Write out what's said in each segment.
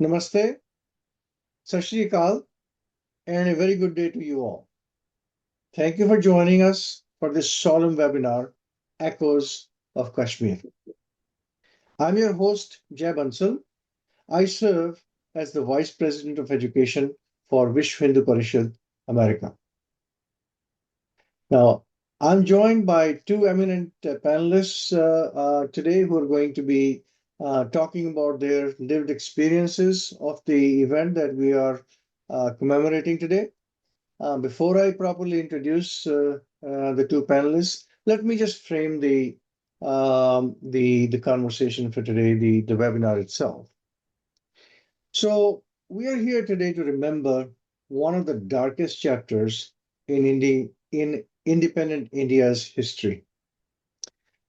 Namaste, Sat Shri Akal, and a very good day to you all. Thank you for joining us for this solemn webinar, Echoes of Kashmir. I'm your host, Jay Bansal. I serve as the Vice President of Education for Vishwa Hindu Parishad, America. Now, I'm joined by two eminent panelists today who are going to be talking about their lived experiences of the event that we are commemorating today. Before I properly introduce the two panelists, let me just frame the conversation for today, the webinar itself. So we are here today to remember one of the darkest chapters in independent India's history.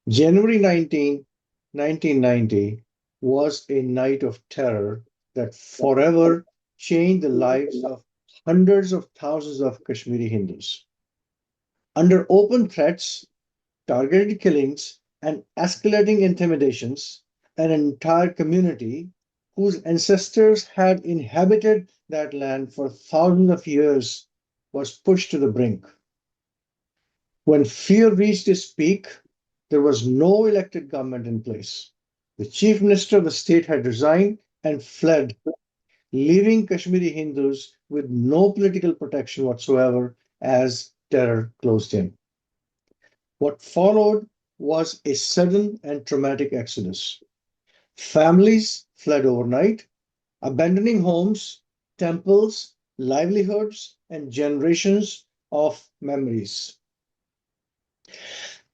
January 19, 1990 was a night of terror that forever changed the lives of hundreds of thousands of Kashmiri Hindus. Under open threats, targeted killings, and escalating intimidations, an entire community whose ancestors had inhabited that land for thousands of years was pushed to the brink. When fear reached its peak, there was no elected government in place. The chief minister of the state had resigned and fled, leaving Kashmiri Hindus with no political protection whatsoever as terror closed in. What followed was a sudden and traumatic exodus. Families fled overnight, abandoning homes, temples, livelihoods, and generations of memories.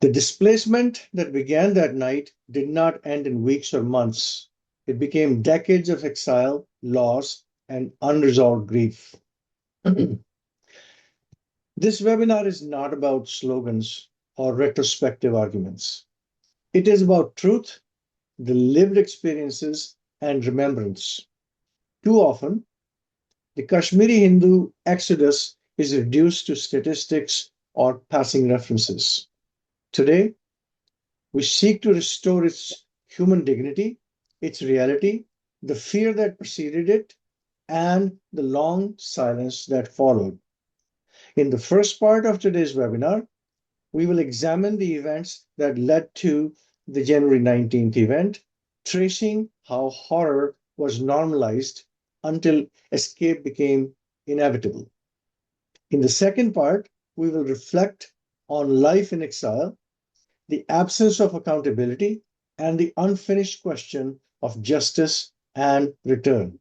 The displacement that began that night did not end in weeks or months. It became decades of exile, loss, and unresolved grief. This webinar is not about slogans or retrospective arguments. It is about truth, the lived experiences, and remembrance. Too often, the Kashmiri Hindu exodus is reduced to statistics or passing references. Today, we seek to restore its human dignity, its reality, the fear that preceded it, and the long silence that followed. In the first part of today's webinar, we will examine the events that led to the January 19th event, tracing how horror was normalized until escape became inevitable. In the second part, we will reflect on life in exile, the absence of accountability, and the unfinished question of justice and return.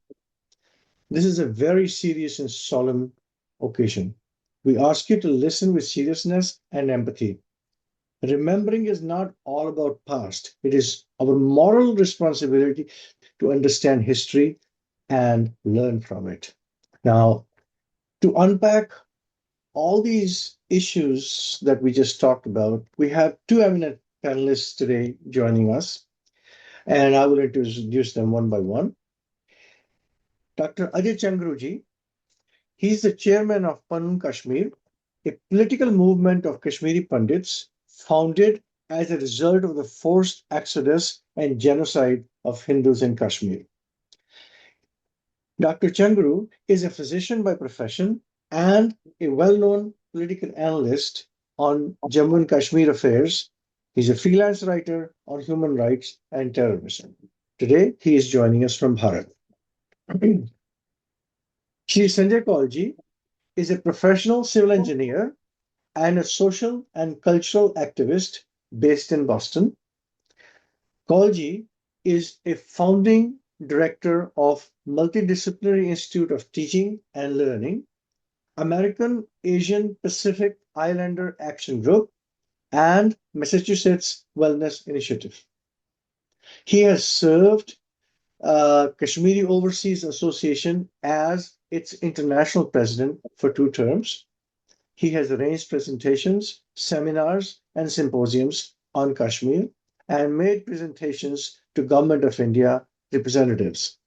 This is a very serious and solemn occasion. We ask you to listen with seriousness and empathy. Remembering is not all about past. It is our moral responsibility to understand history and learn from it. Now, to unpack all these issues that we just talked about, we have two eminent panelists today joining us, and I will introduce them one by one. Dr. Ajay Changruji, he's the chairman of Panun Kashmir, a political movement of Kashmiri Pandits founded as a result of the forced exodus and genocide of Hindus in Kashmir. Dr. Changru is a physician by profession and a well-known political analyst on Jammu and Kashmir affairs. He's a freelance writer on human rights and terrorism. Today, he is joining us from Bharat. Shri Sanjay Kaulji is a professional civil engineer and a social and cultural activist based in Boston. Kaulji is a founding director of Multidisciplinary Institute of Teaching and Learning, American Asian Pacific Islander Action Group, and Massachusetts Wellness Initiative. He has served Kashmiri Overseas Association as its international president for 2 terms. He has arranged presentations, seminars, and symposiums on Kashmir and made presentations to Government of India representatives,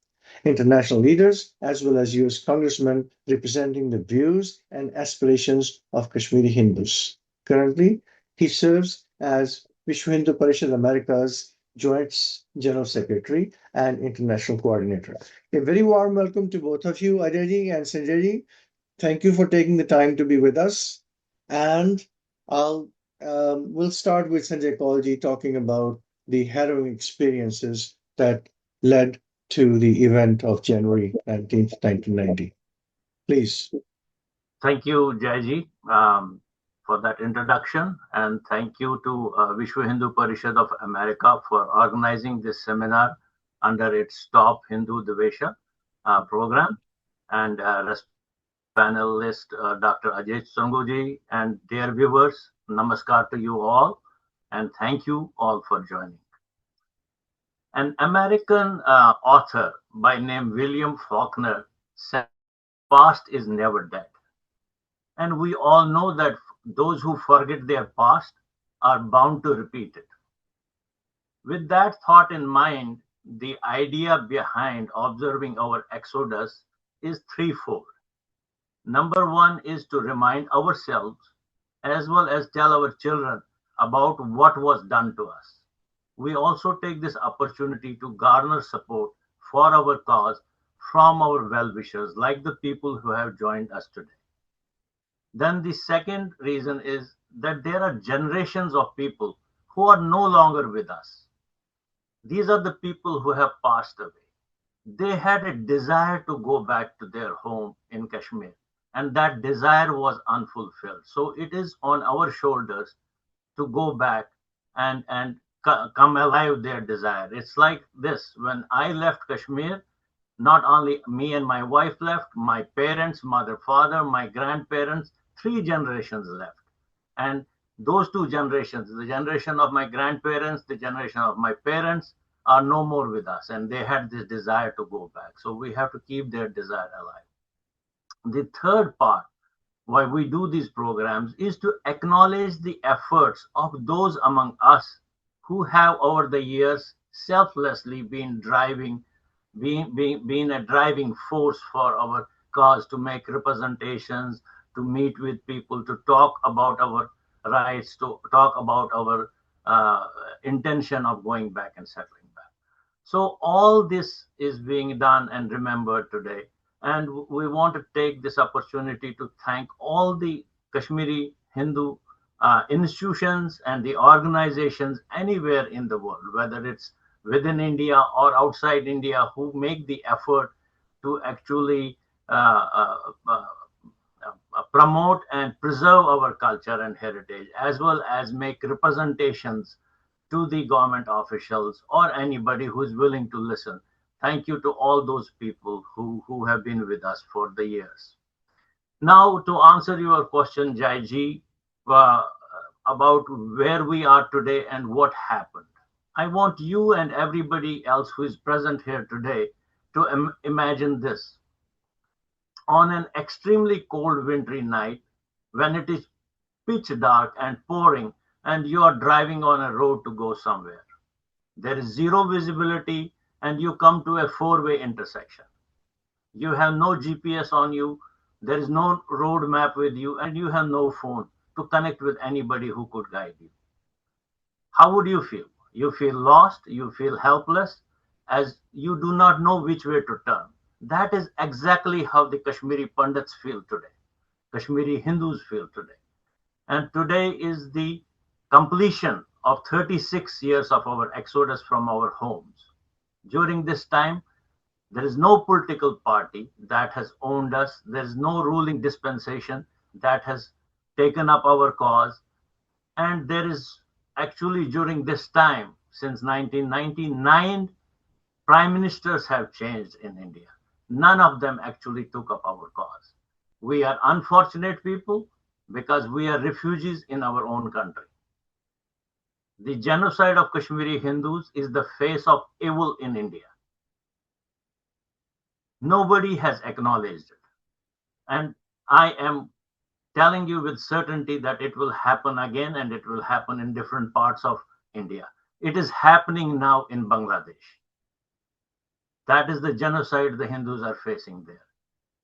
international leaders, as well as US congressmen representing the views and aspirations of Kashmiri Hindus. Currently, he serves as Vishwa Hindu Parishad America's Joint General Secretary and International Coordinator. A very warm welcome to both of you, Ajayji and Sanjayji. Thank you for taking the time to be with us. And I'll we'll start with Sanjay Kaulji talking about the harrowing experiences that led to the event of January 19th, 1990. Please. Thank you, Jaiji, for that introduction, and thank you to Vishwa Hindu Parishad of America for organizing this seminar under its Top Hindudvesha program. And respected panelist Dr. Ajay Sanguji and dear viewers, namaskar to you all, and thank you all for joining. An American author by name William Faulkner said, "Past is never dead." And we all know that those who forget their past are bound to repeat it. With that thought in mind, the idea behind observing our exodus is threefold. Number one is to remind ourselves as well as tell our children about what was done to us. We also take this opportunity to garner support for our cause from our well wishers, like the people who have joined us today. Then the second reason is that there are generations of people who are no longer with us. These are the people who have passed away. They had a desire to go back to their home in Kashmir, and that desire was unfulfilled. So it is on our shoulders to go back and come alive their desire. It's like this: when I left Kashmir, not only me and my wife left, my parents, mother, father, my grandparents, three generations left. And those two generations, the generation of my grandparents, the generation of my parents, are no more with us. And they had this desire to go back. So we have to keep their desire alive. The third part why we do these programs is to acknowledge the efforts of those among us who have over the years selflessly been being a driving force for our cause, to make representations, to meet with people, to talk about our rights, to talk about our uh, intention of going back and settling back. So all this is being done and remembered today. And we want to take this opportunity to thank all the Kashmiri Hindu institutions and the organizations anywhere in the world, whether it's within India or outside India, who make the effort to actually promote and preserve our culture and heritage, as well as make representations to the government officials or anybody who is willing to listen. Thank you to all those people who have been with us for the years. Now, to answer your question, Jaiji, uh, about where we are today and what happened, I want you and everybody else who is present here today to imagine this. On an extremely cold wintry night, when it is pitch dark and pouring, and you are driving on a road to go somewhere, there is zero visibility, and you come to a four-way intersection. You have no GPS on you, there is no road map with you, and you have no phone to connect with anybody who could guide you. How would you feel? You feel lost, you feel helpless, as you do not know which way to turn. That is exactly how the Kashmiri Pandits feel today. Kashmiri Hindus feel today. And today is the completion of 36 years of our exodus from our homes. During this time, there is no political party that has owned us. There is no ruling dispensation that has taken up our cause. And there is actually, during this time, since 1999, prime ministers have changed in India. None of them actually took up our cause. We are unfortunate people because we are refugees in our own country. The genocide of Kashmiri Hindus is the face of evil in India. Nobody has acknowledged it. And I am telling you with certainty that it will happen again, and it will happen in different parts of India. It is happening now in Bangladesh. That is the genocide the Hindus are facing there.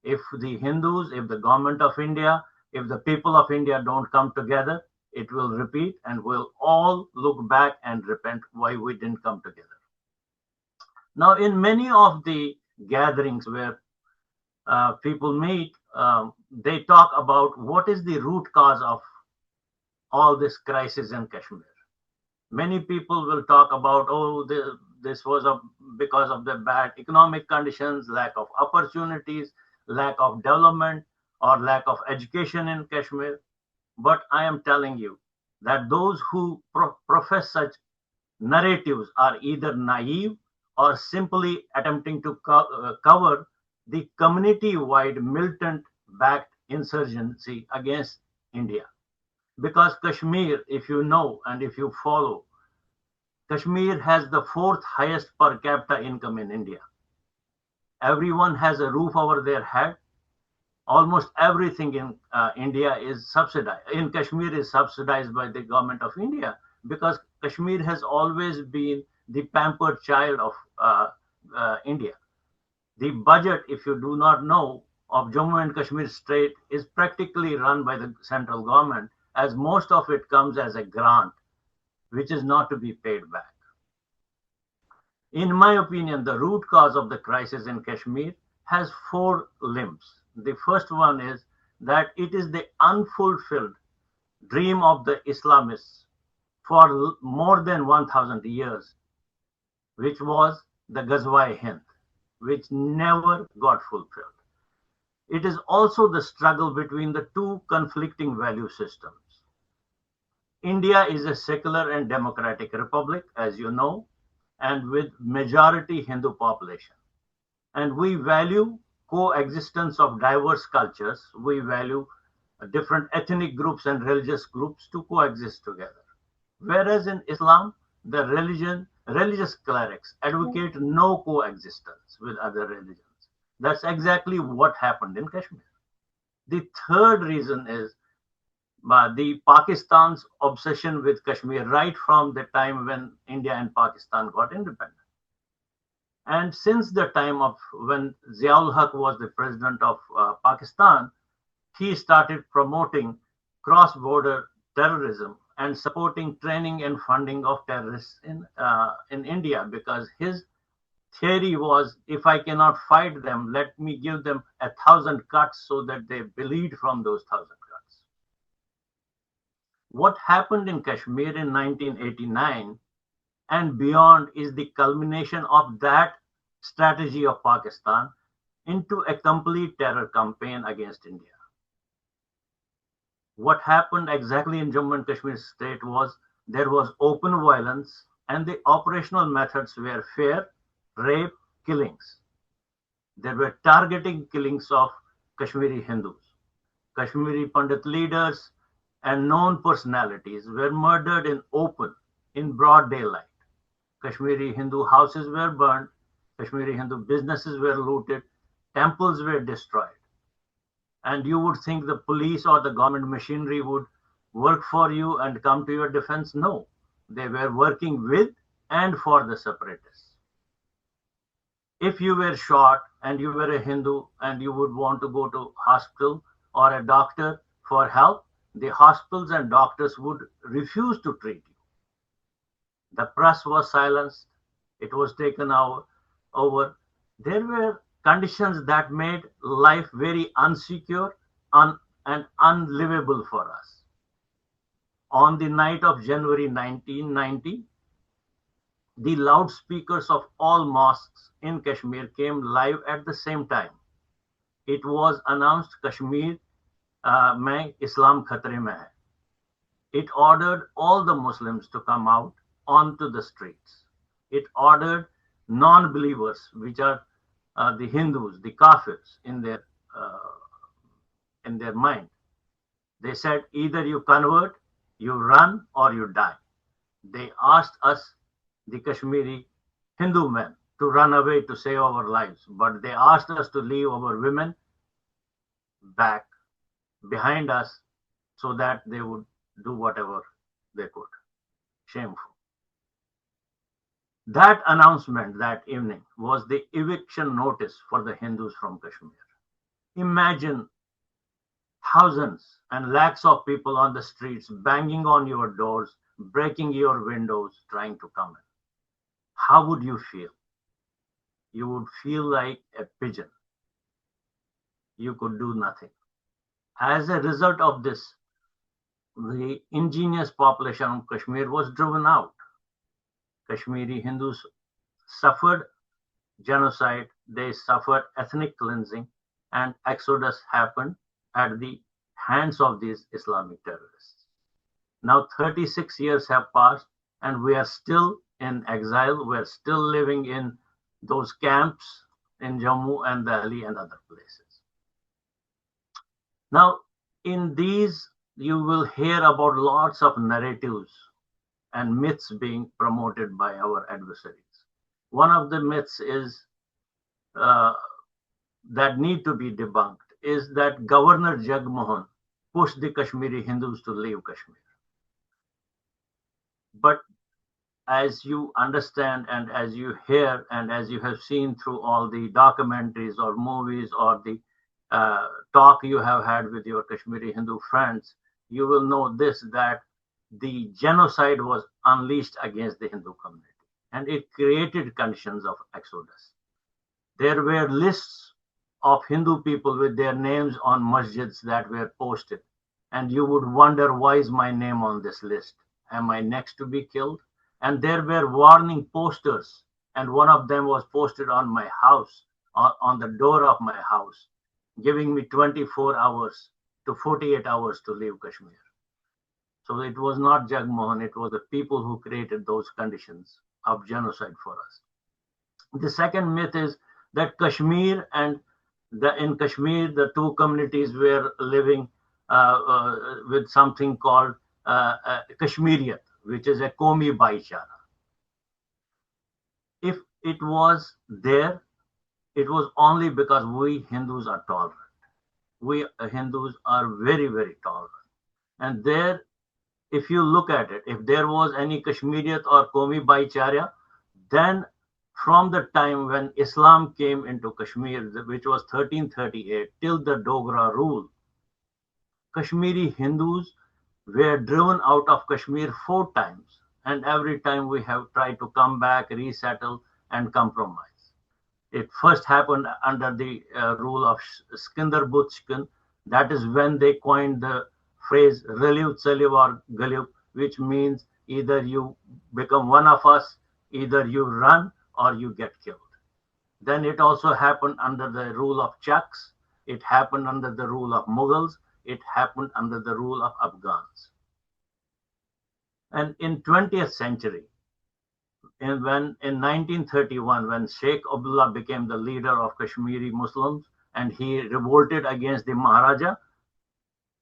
If the Hindus, if the government of India, if the people of India don't come together, it will repeat, and we'll all look back and repent why we didn't come together. Now, in many of the gatherings where people meet, they talk about what is the root cause of all this crisis in Kashmir. Many people will talk about, oh, this was because of the bad economic conditions, lack of opportunities, lack of development, or lack of education in Kashmir. But I am telling you that those who profess such narratives are either naive or simply attempting to cover the community-wide militant-backed insurgency against India. Because Kashmir, if you know and if you follow, Kashmir has the fourth highest per capita income in India. Everyone has a roof over their head. Almost everything in India is subsidized. In Kashmir is subsidized by the government of India, because Kashmir has always been the pampered child of India. The budget, if you do not know, of Jammu and Kashmir state is practically run by the central government, as most of it comes as a grant, which is not to be paid back. In my opinion, the root cause of the crisis in Kashmir has four limbs. The first one is that it is the unfulfilled dream of the Islamists for more than 1,000 years, which was the Ghazwa-e-Hind, which never got fulfilled. It is also the struggle between the two conflicting value systems. India is a secular and democratic republic, as you know, and with majority Hindu population. And we value coexistence of diverse cultures. We value different ethnic groups and religious groups to coexist together. Whereas in Islam, the religious clerics advocate no coexistence with other religions. That's exactly what happened in Kashmir. The third reason is the Pakistan's obsession with Kashmir right from the time when India and Pakistan got independent. And since the time of when Ziaul Haq was the president of Pakistan, he started promoting cross-border terrorism and supporting training and funding of terrorists in India, because his theory was, if I cannot fight them, let me give them 1,000 cuts so that they bleed from those 1,000 cuts. What happened in Kashmir in 1989 and beyond is the culmination of that strategy of Pakistan into a complete terror campaign against India. What happened exactly in Jammu and Kashmir state was there was open violence, and the operational methods were fear, rape, killings. There were targeting killings of Kashmiri Hindus. Kashmiri Pandit leaders and known personalities were murdered in broad daylight. Kashmiri Hindu houses were burned, Kashmiri Hindu businesses were looted, temples were destroyed. And you would think the police or the government machinery would work for you and come to your defense. No, they were working with and for the separatists. If you were shot and you were a Hindu and you would want to go to hospital or a doctor for help, the hospitals and doctors would refuse to treat you. The press was silenced. It was taken over. There were conditions that made life very unsecure and unlivable for us. On the night of January 1990, the loudspeakers of all mosques in Kashmir came live at the same time. It was announced Kashmir mein Islam khatre mein hai. It ordered all the Muslims to come out onto the streets. It ordered non-believers, which are the Hindus, the Kafirs, in their mind. They said, either you convert, you run, or you die. They asked us, the Kashmiri Hindu men, to run away to save our lives, but they asked us to leave our women back behind us so that they would do whatever they could. Shameful. That announcement that evening was the eviction notice for the Hindus from Kashmir. Imagine thousands and lakhs of people on the streets banging on your doors, breaking your windows, trying to come in. How would you feel? You would feel like a pigeon. You could do nothing. As a result of this, the indigenous population of Kashmir was driven out. Kashmiri Hindus suffered genocide, they suffered ethnic cleansing, and exodus happened at the hands of these Islamic terrorists. Now 36 years have passed, and we are still in exile. We're still living in those camps in Jammu and Delhi and other places. Now, in these, you will hear about lots of narratives and myths being promoted by our adversaries. One of the myths is uh, that need to be debunked is that Governor Jagmohan pushed the Kashmiri Hindus to leave Kashmir. But as you understand and as you hear and as you have seen through all the documentaries or movies or the talk you have had with your Kashmiri Hindu friends, you will know this, that the genocide was unleashed against the Hindu community and it created conditions of exodus. There were lists of Hindu people with their names on masjids that were posted, and you would wonder, why is my name on this list? Am I next to be killed? And there were warning posters, and one of them was posted on my house, on the door of my house, giving me 24 hours to 48 hours to leave Kashmir. So it was not Jagmohan, it was the people who created those conditions of genocide for us. The second myth is that Kashmir and in Kashmir, the two communities were living with something called Kashmiriyat, which is a Komi Baichara. If it was there, it was only because we Hindus are tolerant. We Hindus are very, very tolerant. And there, if you look at it, if there was any Kashmiriyat or Komi Baichara, then from the time when Islam came into Kashmir, which was 1338, till the Dogra rule, Kashmiri Hindus were driven out of Kashmir 4 times. And every time we have tried to come back, resettle, and compromise. It first happened under the rule of Skinder Butchkin. That is when they coined the phrase Reliv Tsaliv or Galib, which means either you become one of us, either you run or you get killed. Then it also happened under the rule of Chaks. It happened under the rule of Mughals. It happened under the rule of Afghans. And in 20th century, in 1931, when Sheikh Abdullah became the leader of Kashmiri Muslims and he revolted against the Maharaja,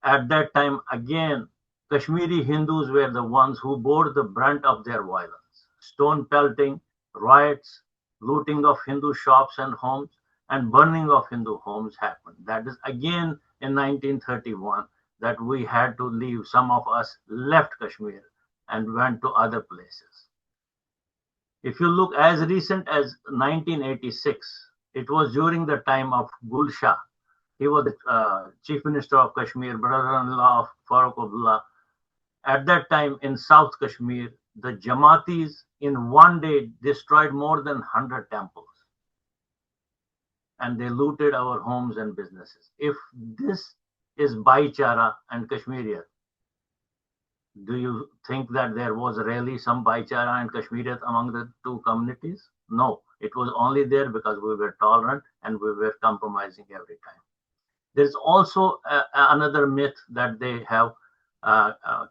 at that time again, Kashmiri Hindus were the ones who bore the brunt of their violence. Stone pelting, riots, looting of Hindu shops and homes, and burning of Hindu homes happened. That is again in 1931 that we had to leave. Some of us left Kashmir and went to other places. If you look as recent as 1986, it was during the time of Gul Shah. He was the chief minister of Kashmir, brother-in-law of Farooq Abdullah. At that time in South Kashmir, the Jamatis in one day destroyed more than 100 temples. And they looted our homes and businesses. If this is Baichara and Kashmiriyat, do you think that there was really some Baichara and Kashmiriyat among the two communities? No, it was only there because we were tolerant and we were compromising every time. There's also another myth that they have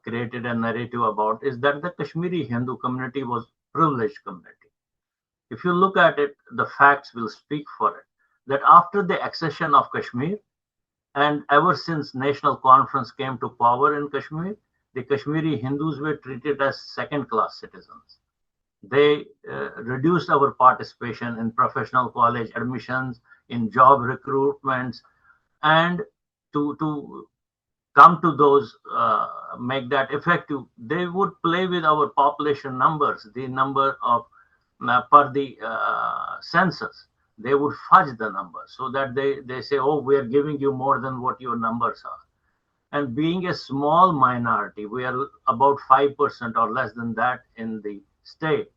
created a narrative about, is that the Kashmiri Hindu community was privileged community. If you look at it, the facts will speak for it. That after the accession of Kashmir, and ever since National Conference came to power in Kashmir, the Kashmiri Hindus were treated as second-class citizens. They reduced our participation in professional college admissions, in job recruitments, and to come to those, make that effective, they would play with our population numbers, the number of per the census. They would fudge the numbers so that they say, oh, we are giving you more than what your numbers are. And being a small minority, we are about 5% or less than that in the state.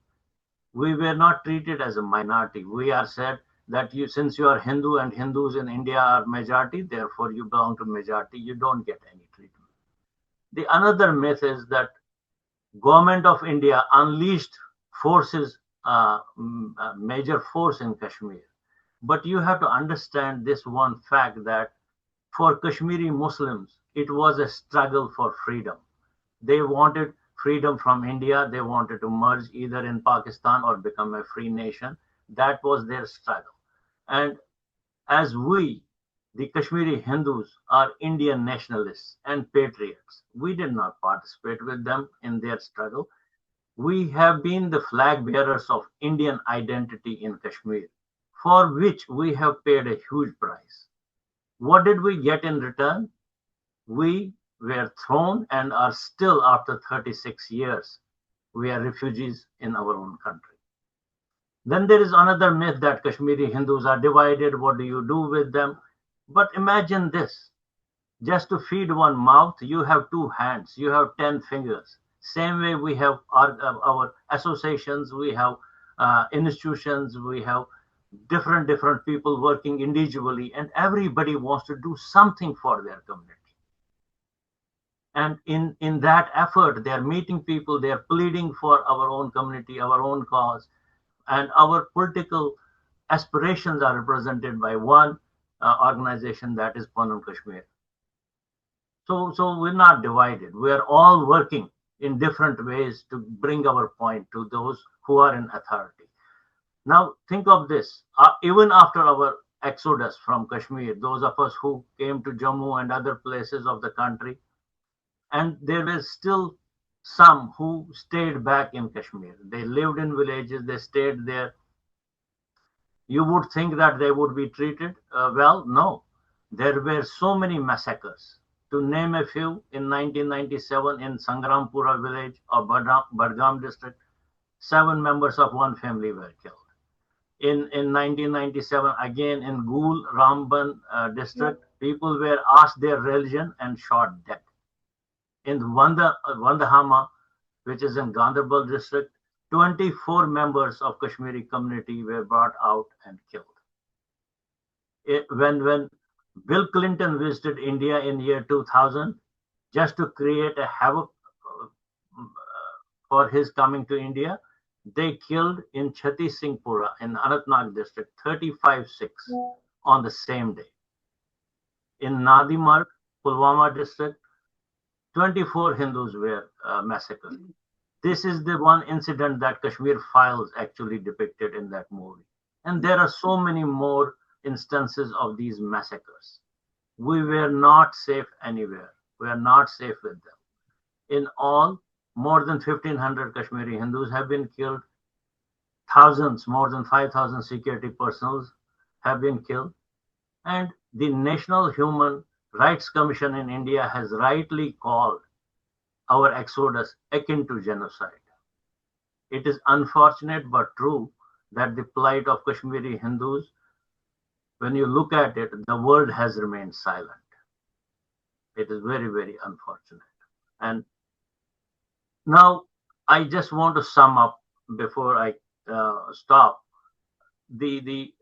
We were not treated as a minority. We are said that you, since you are Hindu and Hindus in India are majority, therefore you belong to majority. You don't get any treatment. The another myth is that government of India unleashed forces, major force in Kashmir. But you have to understand this one fact that for Kashmiri Muslims, it was a struggle for freedom. They wanted freedom from India. They wanted to merge either in Pakistan or become a free nation. That was their struggle. And as we, the Kashmiri Hindus, are Indian nationalists and patriots, we did not participate with them in their struggle. We have been the flag bearers of Indian identity in Kashmir, for which we have paid a huge price. What did we get in return? We were thrown and are still, after 36 years, we are refugees in our own country. Then there is another myth that Kashmiri Hindus are divided. What do you do with them? But imagine this, just to feed one mouth, you have two hands, you have 10 fingers. Same way we have our associations, we have institutions, we have different people working individually, and everybody wants to do something for their community. And in that effort, they are meeting people, they are pleading for our own community, our own cause, and our political aspirations are represented by one organization, that is Panam Kashmir. So we're not divided. We are all working in different ways to bring our point to those who are in authority. Now think of this. Even after our exodus from Kashmir, those of us who came to Jammu and other places of the country, and there were still some who stayed back in Kashmir. They lived in villages, they stayed there. You would think that they would be treated well. No, there were so many massacres. To name a few, in 1997 in Sangrampura village of Badgam district, 7 members of one family were killed. In 1997, again in Gul Ramban district, people were asked their religion and shot dead. In Vandahama, which is in Ganderbal district, 24 members of Kashmiri community were brought out and killed. When Bill Clinton visited India in year 2000, just to create a havoc for his coming to India, they killed in Chhati Singhpura in Anantnag district 35 Sikhs on the same day. In Nadimarg, Pulwama district, 24 Hindus were massacred. This is the one incident that Kashmir Files actually depicted in that movie. And there are so many more instances of these massacres. We were not safe anywhere. We are not safe with them. In all, more than 1,500 Kashmiri Hindus have been killed. Thousands, more than 5,000 security personnel have been killed. And the National Human Rights Commission in India has rightly called our exodus akin to genocide. It is unfortunate but true that the plight of Kashmiri Hindus, when you look at it, the world has remained silent. It is very, very unfortunate. And now I just want to sum up before I stop the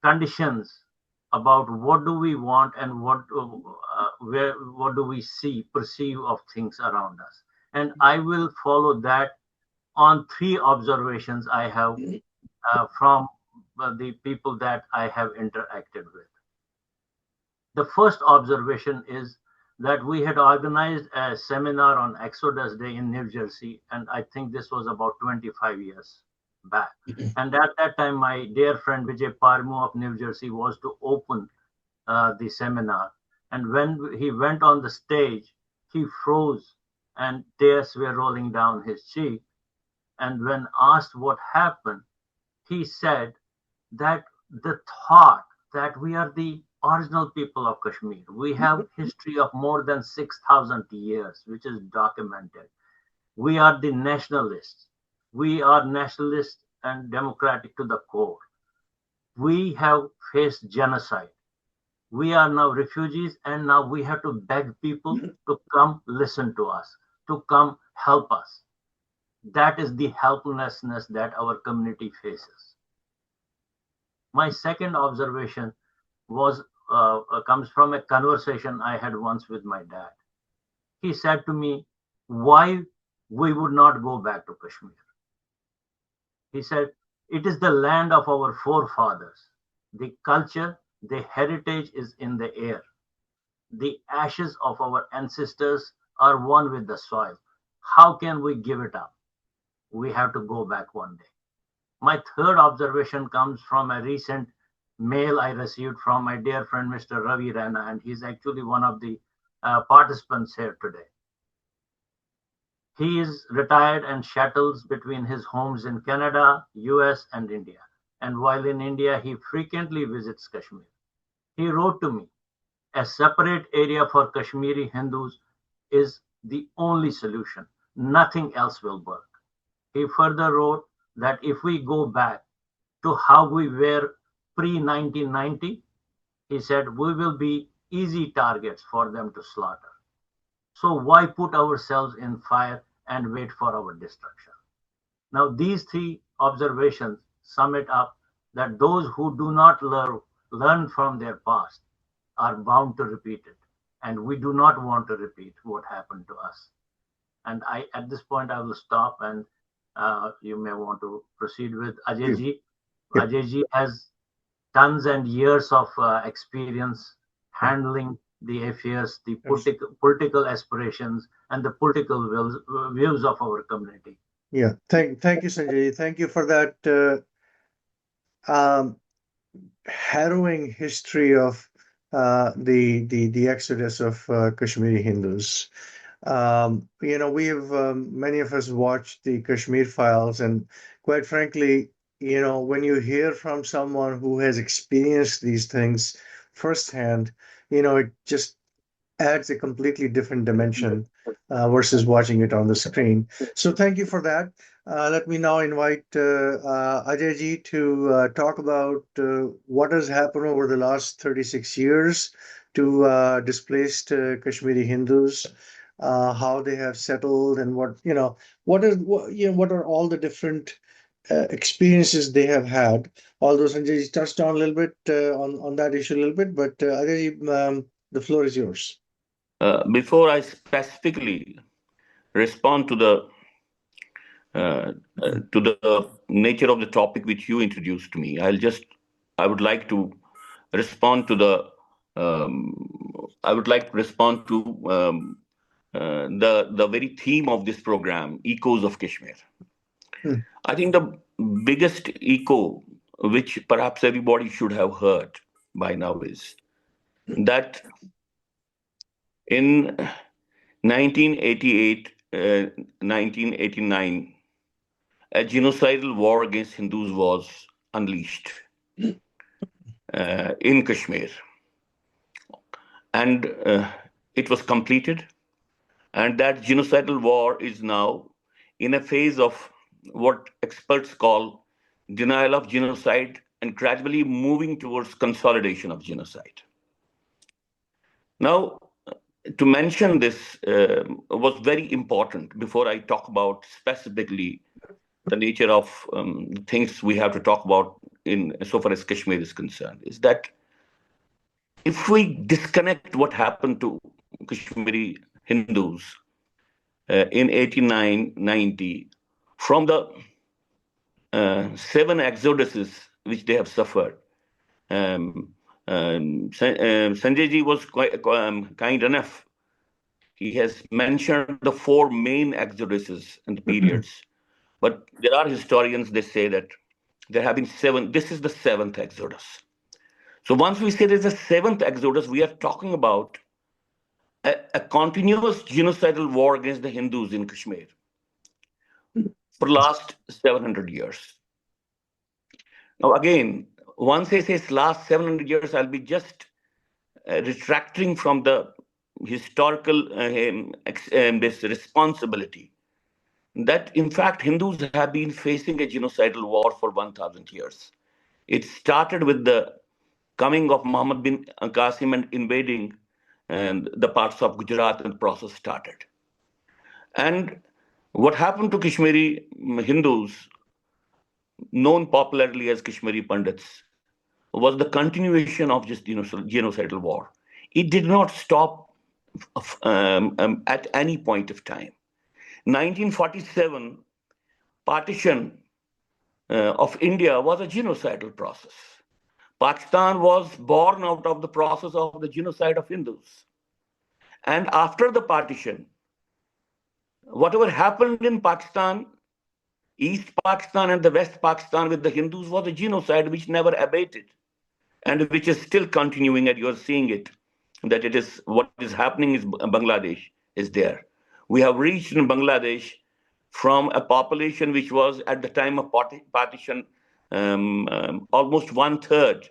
conditions about what do we want and what do we see, perceive of things around us. And I will follow that on 3 observations I have from the people that I have interacted with. The first observation is that we had organized a seminar on Exodus Day in New Jersey, and I think this was about 25 years back. And at that time, my dear friend Vijay Parmu of New Jersey was to open the seminar. And when he went on the stage, he froze and tears were rolling down his cheek. And when asked what happened, he said that the thought that we are the original people of Kashmir, we have history of more than 6,000 years, which is documented. We are the nationalists. We are nationalist and democratic to the core. We have faced genocide. We are now refugees, and now we have to beg people to come listen to us, to come help us. That is the helplessness that our community faces. My second observation was comes from a conversation I had once with my dad. He said to me, "Why we would not go back to Kashmir?" He said, "It is the land of our forefathers. The culture, the heritage is in the air. The ashes of our ancestors are one with the soil. How can we give it up? We have to go back one day." My third observation comes from a recent mail I received from my dear friend Mr. Ravi Rana, and he's actually one of the participants here today. He is retired and shuttles between his homes in Canada, US, and India. And while in India, he frequently visits Kashmir. He wrote to me, "A separate area for Kashmiri Hindus is the only solution. Nothing else will work." He further wrote that if we go back to how we were pre 1990, he said, we will be easy targets for them to slaughter. So why put ourselves in fire and wait for our destruction? Now, these three observations sum it up that those who do not learn from their past are bound to repeat it. And we do not want to repeat what happened to us. And at this point, I will stop, and you may want to proceed with Ajayji. Yep. Ajayji has tons and years of experience handling the affairs, the political aspirations, and the political views of our community. Yeah, thank you, Sanjay. Thank you for that um, harrowing history of the exodus of Kashmiri Hindus. We have many of us watched the Kashmir Files, and quite frankly, when you hear from someone who has experienced these things firsthand, it just adds a completely different dimension versus watching it on the screen. So thank you for that. Let me now invite Ajay ji to talk about what has happened over the last 36 years to displaced Kashmiri Hindus, how they have settled, and what are all the different experiences they have had. Although Sanjay ji touched on a little bit on that issue a little bit, but Ajay ji, the floor is yours. Before I specifically respond to the nature of the topic which you introduced to me, I would like to respond to the I would like to respond to the very theme of this program, Echoes of Kashmir. Hmm. I think the biggest echo, which perhaps everybody should have heard by now, is that in 1988, 1989, a genocidal war against Hindus was unleashed in Kashmir. And it was completed. And that genocidal war is now in a phase of what experts call denial of genocide and gradually moving towards consolidation of genocide. Now, to mention this was very important before I talk about specifically the nature of things we have to talk about in so far as Kashmir is concerned, is that if we disconnect what happened to Kashmiri Hindus in 89, 90 from the 7 exoduses which they have suffered, Sanjay ji was quite kind enough. He has mentioned the 4 main exoduses and the periods. But there are historians, they say that there have been 7. This is the 7th exodus. So once we say there's a 7th exodus, we are talking about a continuous genocidal war against the Hindus in Kashmir for the last 700 years. Now, again, once I say last 700 years, I'll be just retracting from the historical this responsibility that, in fact, Hindus have been facing a genocidal war for 1,000 years. It started with the coming of Muhammad bin Qasim and invading the parts of Gujarat, and the process started. And what happened to Kashmiri Hindus, known popularly as Kashmiri Pandits, was the continuation of this genocidal war. It did not stop at any point of time. 1947 partition of India was a genocidal process. Pakistan was born out of the process of the genocide of Hindus. And after the partition, whatever happened in Pakistan, East Pakistan and the West Pakistan with the Hindus, was a genocide which never abated and which is still continuing, and you're seeing it, that it is what is happening is Bangladesh is there. We have reached in Bangladesh from a population which was at the time of partition almost 1/3.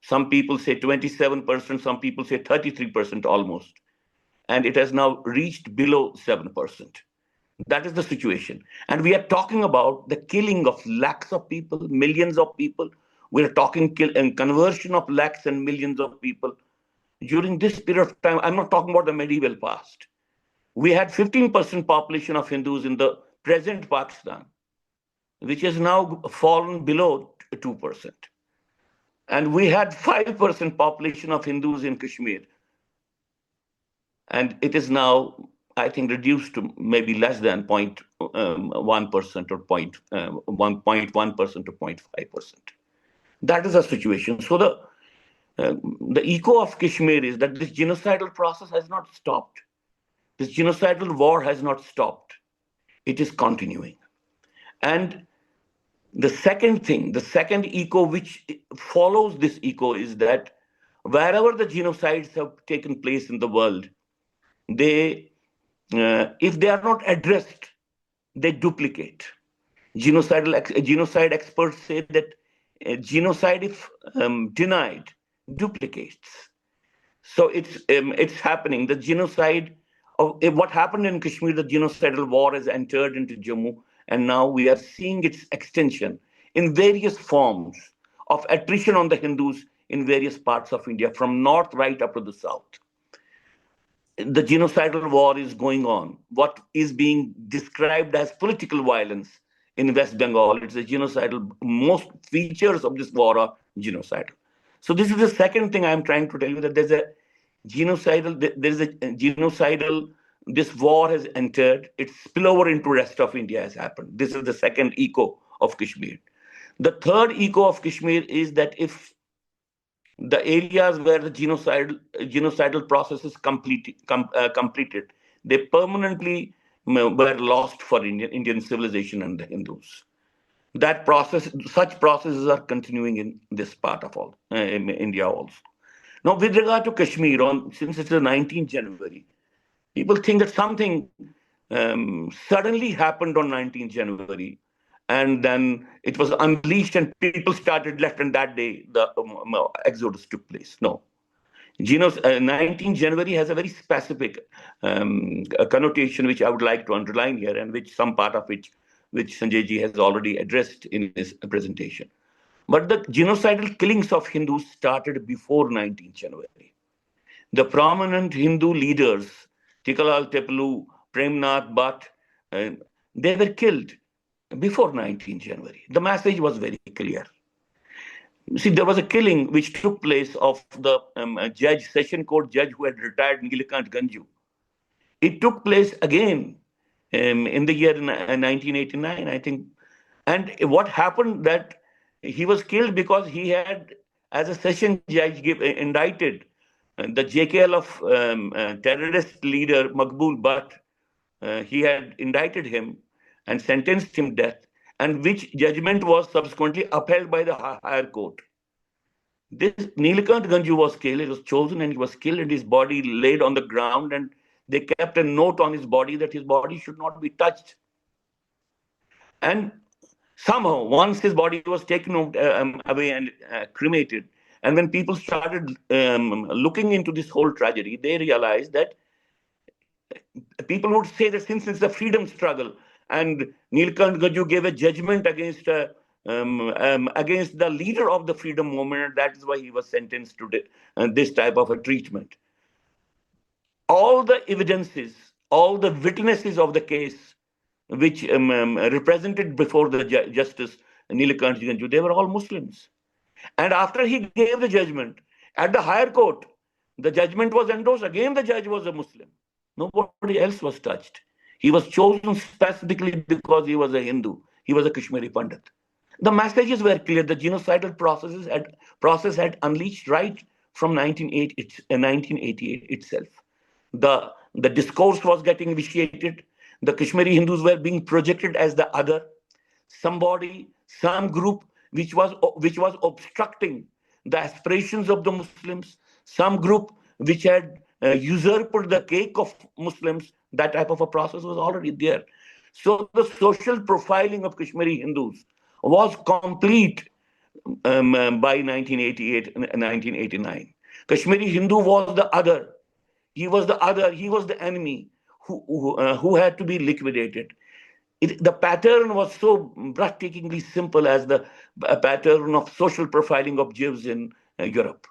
Some people say 27%, some people say 33% almost. And it has now reached below 7%. That is the situation. And we are talking about the killing of lakhs of people, millions of people. We're talking conversion of lakhs and millions of people during this period of time. I'm not talking about the medieval past. We had 15% population of Hindus in the present Pakistan, which has now fallen below 2%. And we had 5% population of Hindus in Kashmir. And it is now, I think, reduced to maybe less than 0.1% or 1.1% to 0.5%. That is the situation. So the echo of Kashmir is that this genocidal process has not stopped. This genocidal war has not stopped. It is continuing. And the second thing, the second echo which follows this echo is that wherever the genocides have taken place in the world, if they are not addressed, they duplicate. Genocide experts say that genocide, if denied, duplicates. So it's happening. The genocide of what happened in Kashmir, the genocidal war has entered into Jammu, and now we are seeing its extension in various forms of attrition on the Hindus in various parts of India, from north right up to the south. The genocidal war is going on. What is being described as political violence in West Bengal, it's a genocidal. Most features of this war are genocidal. So this is the second thing I'm trying to tell you, that there's a genocidal, this war has entered, its spillover into rest of India has happened. This is the second echo of Kashmir. The third echo of Kashmir is that if the areas where the genocidal process is completed, they permanently were lost for Indian civilization and the Hindus. That process, such processes are continuing in this part of India also. Now, with regard to Kashmir, since it's the 19th January, people think that something suddenly happened on 19th January, and then it was unleashed and people started left, and that day the exodus took place. No. 19th January has a very specific connotation, which I would like to underline here, and which some part of which Sanjay ji has already addressed in his presentation. But the genocidal killings of Hindus started before 19th January. The prominent Hindu leaders, Tikalal Teplu, Premnath Bhatt, they were killed before 19th January. The message was very clear. See, there was a killing which took place of the session court judge who had retired, Nilakant Ganju. It took place again in the year 1989, I think. And what happened that he was killed because he had, as a session judge, indicted the JKL of terrorist leader Maqbool Bhatt. He had indicted him and sentenced him death, and which judgment was subsequently upheld by the higher court. This Nilakant Ganju was killed. It was chosen, and he was killed, and his body laid on the ground, and they kept a note on his body that his body should not be touched. And somehow, once his body was taken away and cremated, and when people started looking into this whole tragedy, they realized that people would say that since it's a freedom struggle, and Nilakant Ganju gave a judgment against against the leader of the freedom movement. That is why he was sentenced to this type of a treatment. All the evidences, all the witnesses of the case, which represented before the Justice Nilakant Ganju, they were all Muslims. And after he gave the judgment at the higher court, the judgment was endorsed. Again, the judge was a Muslim. Nobody else was touched. He was chosen specifically because he was a Hindu. He was a Kashmiri Pandit. The messages were clear. The genocidal process had unleashed right from 1988 itself. The discourse was getting vitiated. The Kashmiri Hindus were being projected as the other, somebody, some group which was obstructing the aspirations of the Muslims, some group which had usurped the cake of Muslims. That type of a process was already there. So the social profiling of Kashmiri Hindus was complete by 1988 and 1989. Kashmiri Hindu was the other. He was the other. He was the enemy who had to be liquidated. The pattern was so breathtakingly simple as the pattern of social profiling of Jews in Europe.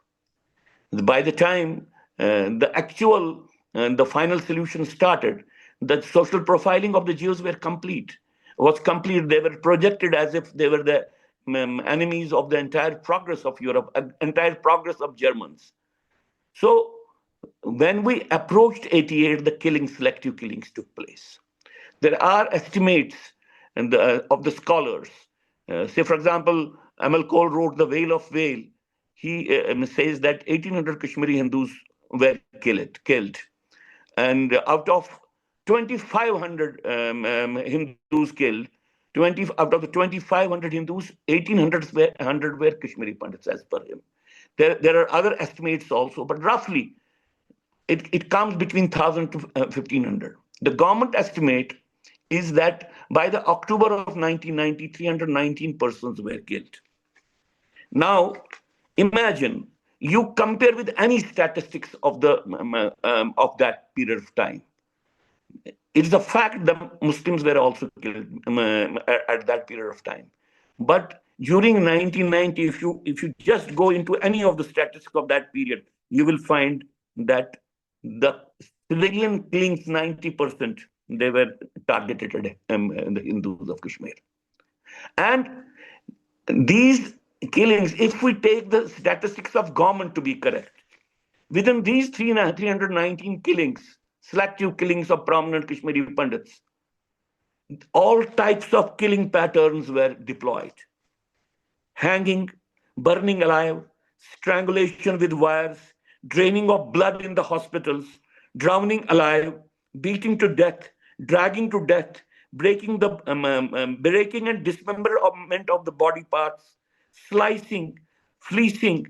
By the time the final solution started, the social profiling of the Jews was complete. They were projected as if they were the enemies of the entire progress of Europe, entire progress of Germans. So when we approached 88, the selective killings took place. There are estimates of the scholars. Say, for example, Amal Cole wrote The Veil of Veil. He says that 1,800 Kashmiri Hindus were killed. And out of 2,500 Hindus killed, out of the 2,500 Hindus, 1,800 were Kashmiri Pandits, as per him. There are other estimates also, but roughly it comes between 1,000 to 1,500. The government estimate is that by the October of 1990, 319 persons were killed. Now, imagine you compare with any statistics of that period of time. It's a fact that Muslims were also killed at that period of time. But during 1990, if you just go into any of the statistics of that period, you will find that the civilian killings, 90%, they were targeted at the Hindus of Kashmir. And these killings, if we take the statistics of government to be correct, within these 319 killings, selective killings of prominent Kashmiri Pandits, all types of killing patterns were deployed. Hanging, burning alive, strangulation with wires, draining of blood in the hospitals, drowning alive, beating to death, dragging to death, breaking and dismemberment of the body parts, slicing, fleecing,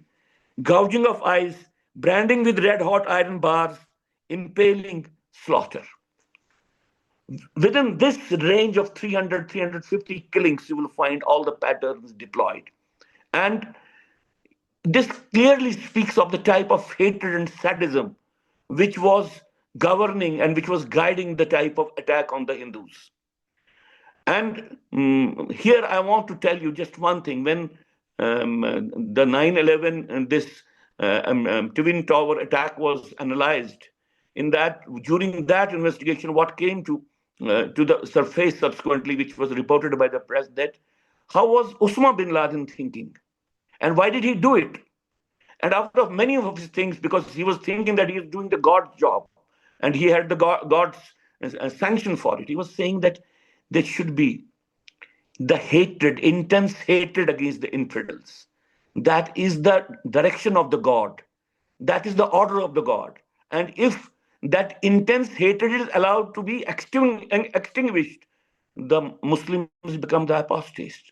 gouging of eyes, branding with red-hot iron bars, impaling, slaughter. Within this range of 300, 350 killings, you will find all the patterns deployed. And this clearly speaks of the type of hatred and sadism which was governing and which was guiding the type of attack on the Hindus. And here I want to tell you just one thing. When the 9/11 and this Twin Tower attack was analyzed, during that investigation, what came to the surface subsequently, which was reported by the press, that how was Osama bin Laden thinking? And why did he do it? And out of many of his things, because he was thinking that he was doing the God's job, and he had the God's sanction for it, he was saying that there should be the hatred, intense hatred against the infidels. That is the direction of the God. That is the order of the God. And if that intense hatred is allowed to be extinguished, the Muslims become the apostates.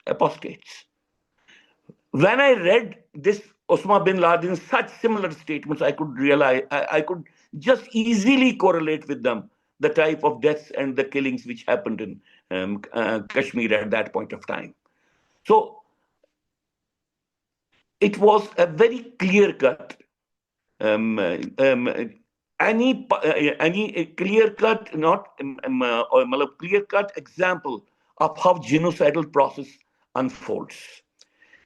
When I read this Osama bin Laden, such similar statements, I could realize, I could just easily correlate with them the type of deaths and the killings which happened in Kashmir at that point of time. So it was a very clear-cut, any clear-cut example of how genocidal process unfolds.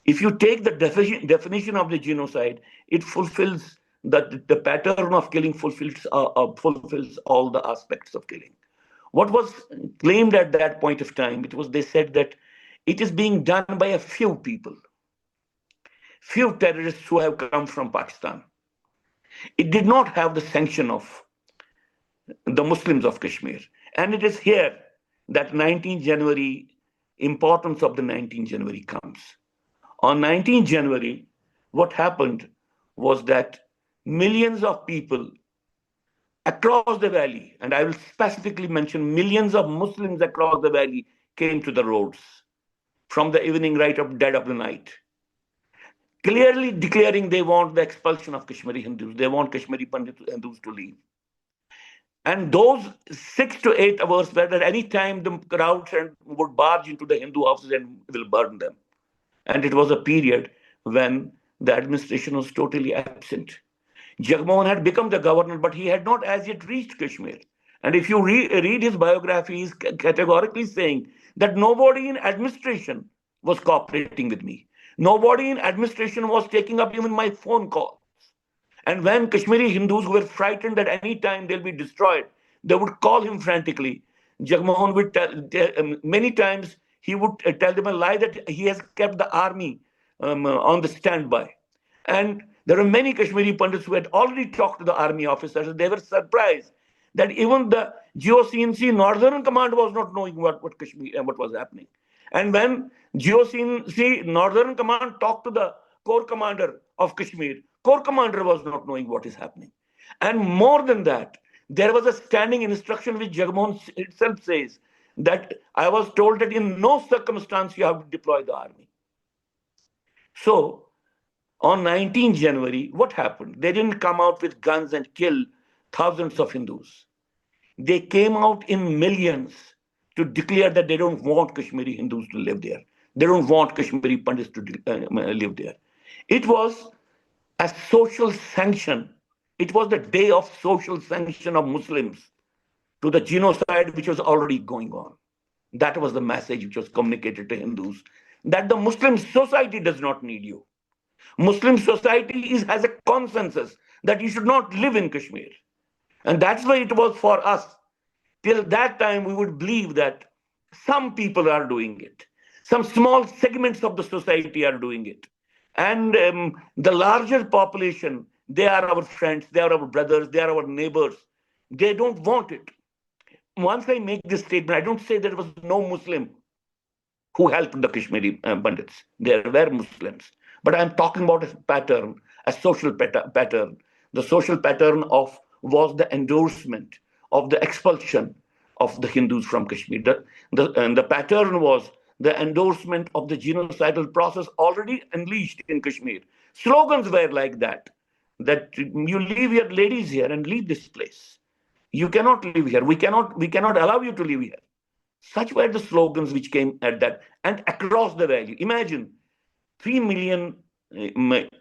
If you take the definition of the genocide, it fulfills the pattern of killing fulfills all the aspects of killing. What was claimed at that point of time? They said that it is being done by a few people, few terrorists who have come from Pakistan. It did not have the sanction of the Muslims of Kashmir. And it is here that 19 January, importance of the 19 January comes. On 19 January, what happened was that millions of people across the valley, and I will specifically mention millions of Muslims across the valley, came to the roads from the evening right of dead of the night, clearly declaring they want the expulsion of Kashmiri Hindus. They want Kashmiri Pandit Hindus to leave. And those 6 to 8 hours were at any time the crowds would barge into the Hindu houses and will burn them. And it was a period when the administration was totally absent. Jagmohan had become the governor, but he had not as yet reached Kashmir. And if you read his biography, he's categorically saying that nobody in administration was cooperating with me. Nobody in administration was taking up even my phone calls. And when Kashmiri Hindus were frightened that any time they'll be destroyed, they would call him frantically. Jagmohan would many times he would tell them a lie that he has kept the army on the standby. And there are many Kashmiri Pandits who had already talked to the army officers. They were surprised that even the GOCNC Northern Command was not knowing what was happening. And when GOCNC Northern Command talked to the Corps Commander of Kashmir, Corps Commander was not knowing what is happening. And more than that, there was a standing instruction which Jagmohan itself says that I was told that in no circumstance you have to deploy the army. So, on 19 January, what happened? They didn't come out with guns and kill thousands of Hindus. They came out in millions to declare that they don't want Kashmiri Hindus to live there. They don't want Kashmiri Pandits to live there. It was a social sanction. It was the day of social sanction of Muslims to the genocide which was already going on. That was the message which was communicated to Hindus, that the Muslim society does not need you. Muslim society has a consensus that you should not live in Kashmir. And that's why it was for us. Till that time, we would believe that some people are doing it. Some small segments of the society are doing it. And the larger population, they are our friends, they are our brothers, they are our neighbors. They don't want it. Once I make this statement, I don't say there was no Muslim who helped the Kashmiri Pandits. There were Muslims. But I'm talking about a pattern, a social pattern. The social pattern was the endorsement of the expulsion of the Hindus from Kashmir. And the pattern was the endorsement of the genocidal process already unleashed in Kashmir. Slogans were like that you leave your ladies here and leave this place. You cannot live here. We cannot allow you to live here. Such were the slogans which came at that and across the valley. Imagine 3 million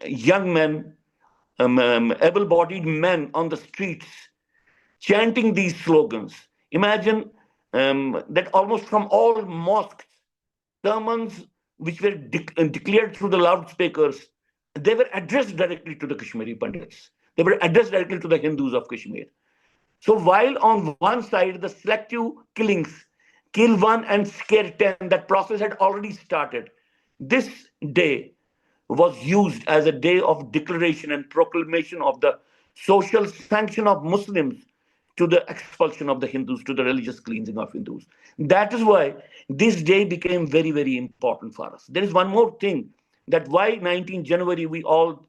young men, able-bodied men on the streets chanting these slogans. Imagine that almost from all mosques, sermons which were declared through the loudspeakers, they were addressed directly to the Kashmiri Pandits. They were addressed directly to the Hindus of Kashmir. So while on one side, the selective killings, kill one and scare 10, that process had already started. This day was used as a day of declaration and proclamation of the social sanction of Muslims to the expulsion of the Hindus, to the religious cleansing of Hindus. That is why this day became very, very important for us. There is one more thing, that why 19 January we all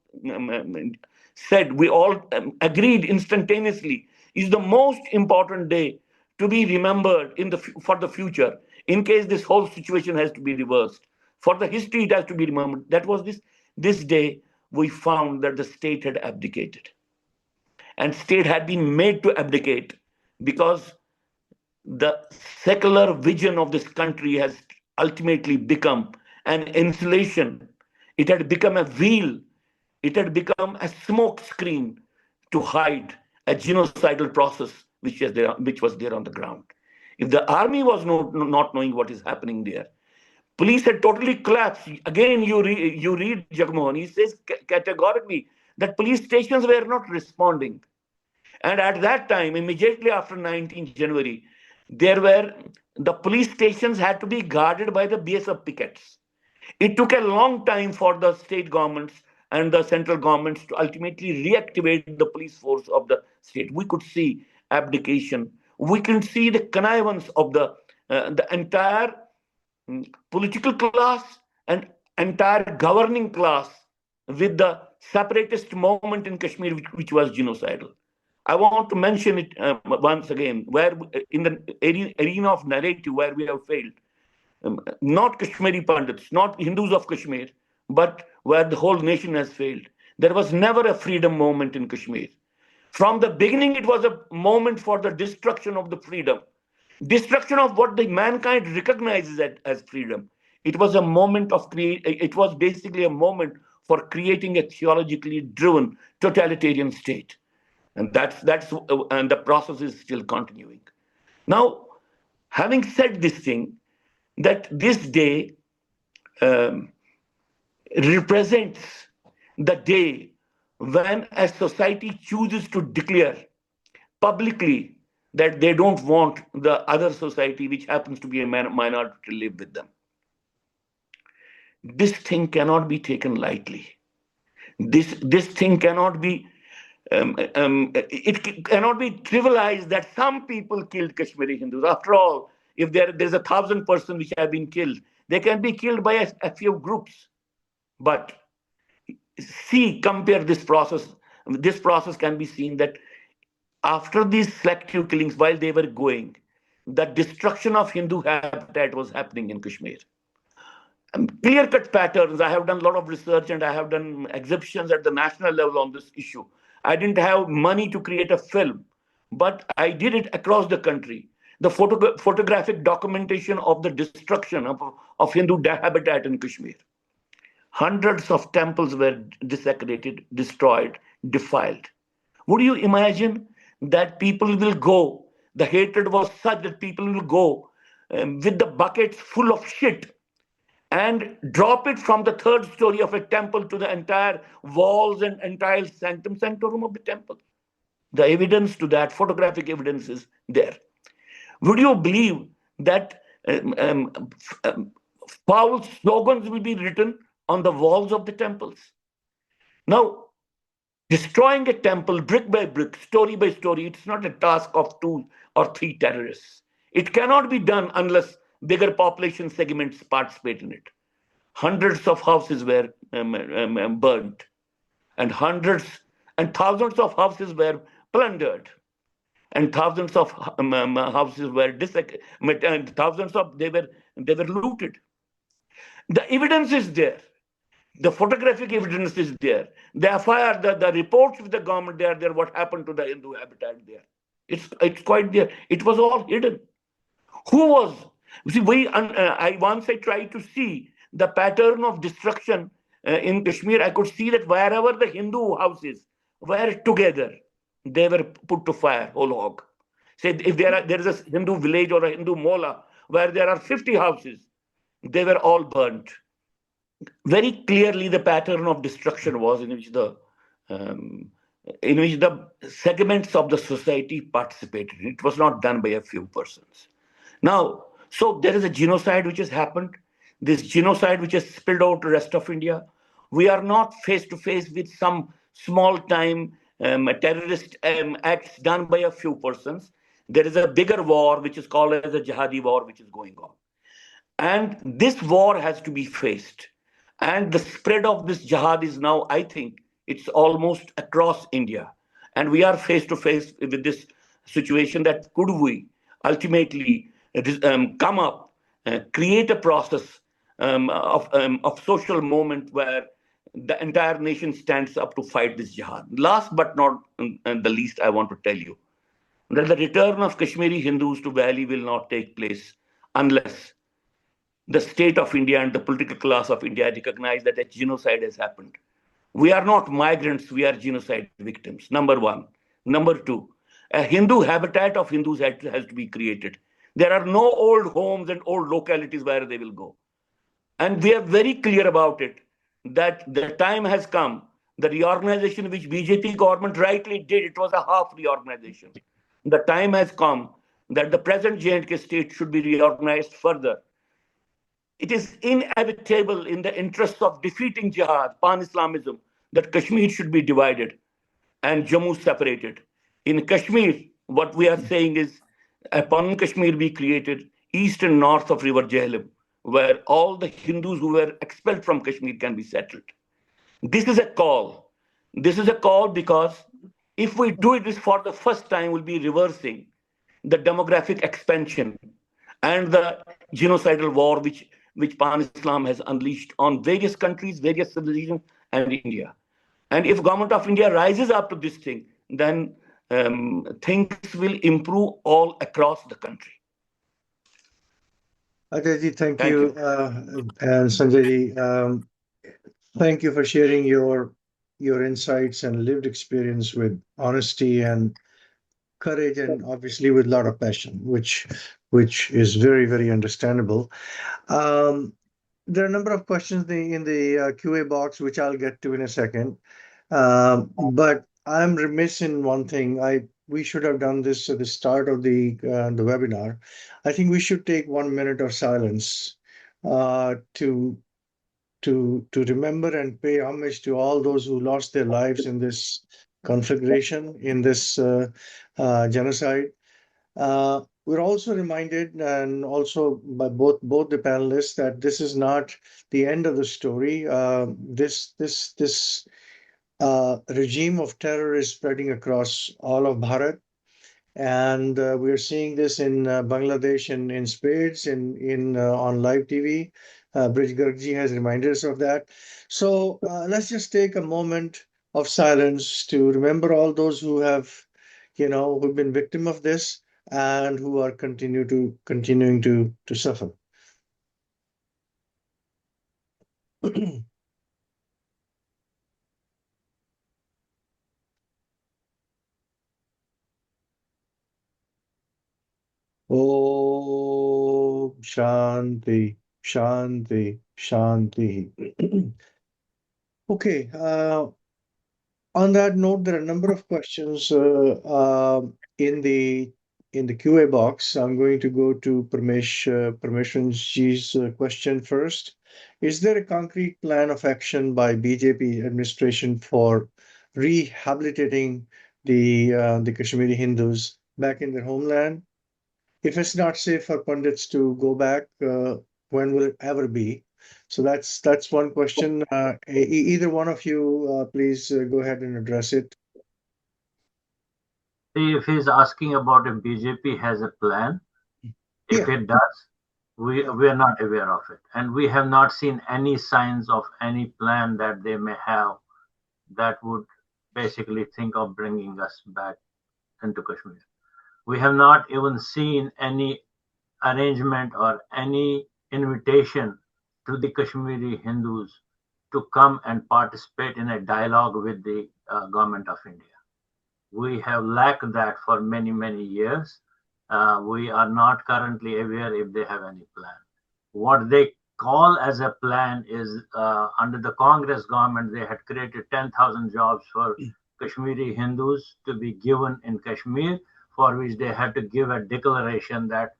agreed instantaneously is the most important day to be remembered for the future, in case this whole situation has to be reversed. For the history, it has to be remembered. That was this day we found that the state had abdicated. And state had been made to abdicate because the secular vision of this country has ultimately become an insulation. It had become a veil. It had become a smoke screen to hide a genocidal process which was there on the ground. If the army was not knowing what is happening there, Police had totally collapsed. Again, you read Jagmohan. He says categorically that police stations were not responding. And at that time, immediately after 19th January, the police stations had to be guarded by the BSF pickets. It took a long time for the state governments and the central governments to ultimately reactivate the police force of the state. We could see abdication. We can see the connivance of the entire political class and entire governing class with the separatist movement in Kashmir, which was genocidal. I want to mention it once again, where in the arena of narrative where we have failed, not Kashmiri Pandits, not Hindus of Kashmir, but where the whole nation has failed. There was never a freedom movement in Kashmir. From the beginning, it was a moment for the destruction of the freedom, destruction of what the mankind recognizes as freedom. It was a moment of it was basically a moment for creating a theologically driven totalitarian state. And and the process is still continuing. Now, having said this thing, that this day um, represents the day when a society chooses to declare publicly that they don't want the other society, which happens to be a minority, to live with them. This thing cannot be taken lightly. This thing cannot be it cannot be trivialized that some people killed Kashmiri Hindus. After all, if there's 1,000 persons which have been killed, they can be killed by a few groups. But compare this process. This process can be seen that after these selective killings, while they were going, the destruction of Hindu habitat was happening in Kashmir. Clear-cut patterns. I have done a lot of research and I have done exhibitions at the national level on this issue. I didn't have money to create a film, but I did it across the country. The photographic documentation of the destruction of Hindu habitat in Kashmir. Hundreds of temples were desecrated, destroyed, defiled. Would you imagine that people will go? The hatred was such that people will go with the buckets full of shit and drop it from the third story of a temple to the entire walls and entire sanctorum of the temple. The evidence to that, photographic evidence, is there. Would you believe that foul slogans will be written on the walls of the temples? Now, destroying a temple brick by brick, story by story, it's not a task of 2 or 3 terrorists. It cannot be done unless bigger population segments participate in it. Hundreds of houses were burned, and hundreds and thousands of houses were plundered, and thousands of houses were and thousands of they were looted. The evidence is there. The photographic evidence is there. The FIR, the reports with the government, they are there. What happened to the Hindu habitat there? It's quite there. It was all hidden. Who was? See, once I tried to see the pattern of destruction in Kashmir. I could see that wherever the Hindu houses were together, they were put to fire whole hog. Say if there is a Hindu village or a Hindu mola where there are 50 houses, they were all burnt. Very clearly, the pattern of destruction was in which the segments of the society participated. It was not done by a few persons. Now, so there is a genocide which has happened. This genocide which has spilled out to the rest of India. We are not face to face with some small-time terrorist acts done by a few persons. There is a bigger war which is called as a jihadi war which is going on. And this war has to be faced. And the spread of this jihad is now, I think, it's almost across India. And we are face to face with this situation that could we ultimately come up, create a process of social movement where the entire nation stands up to fight this jihad. Last but not the least, I want to tell you that the return of Kashmiri Hindus to Valley will not take place unless the state of India and the political class of India recognize that a genocide has happened. We are not migrants, we are genocide victims, number one. Number two, a Hindu habitat of Hindus has to be created. There are no old homes and old localities where they will go. And we are very clear about it that the time has come. The reorganization which BJP government rightly did, it was a half reorganization. The time has come that the present J&K state should be reorganized further. It is inevitable in the interest of defeating jihad, pan-Islamism, that Kashmir should be divided and Jammu separated. In Kashmir, what we are saying is upon Kashmir be created east and north of River Jhelum, where all the Hindus who were expelled from Kashmir can be settled. This is a call. This is a call because if we do it for the first time, we'll be reversing the demographic expansion and the genocidal war which Pan-Islam has unleashed on various countries, various civilizations, and India. And if government of India rises up to this thing, then things will improve all across the country. Ajayji, thank Thank you. you. And Sanjayji, thank you for sharing your insights and lived experience with honesty and courage, and obviously with a lot of passion, which is very, very understandable. Um, there are a number of questions in the QA box, which I'll get to in a second. But I'm remiss in one thing. We should have done this at the start of the webinar. I think we should take 1 minute of silence to remember and pay homage to all those who lost their lives in this conflagration, in this genocide. We're also reminded, and also by both the panelists, that this is not the end of the story. This regime of terror is spreading across all of Bharat, and we're seeing this in Bangladesh in spades in on live TV. Brij Gargji has reminded us of that. So let's just take a moment of silence to remember all those who have, who've been victim of this and who are continuing to suffer. Oh, Shanti, Shanti, Shanti. Okay, on that note, there are a number of questions in the QA box. I'm going to go to Parmeshwanji's question first. Is there a concrete plan of action by BJP administration for rehabilitating the Kashmiri Hindus back in their homeland? If it's not safe for pundits to go back, when will it ever be? So that's one question. Either one of you, please go ahead and address it. If he's asking about if BJP has a plan, if Yeah. it does, we are not aware of it, and we have not seen any signs of any plan that they may have that would basically think of bringing us back into Kashmir. We have not even seen any arrangement or any invitation to the Kashmiri Hindus to come and participate in a dialogue with the government of India. We have lacked that for many, many years. We are not currently aware if they have any plan. What they call as a plan is under the Congress government, they had created 10,000 jobs for Kashmiri Hindus to be given in Kashmir, for which they had to give a declaration that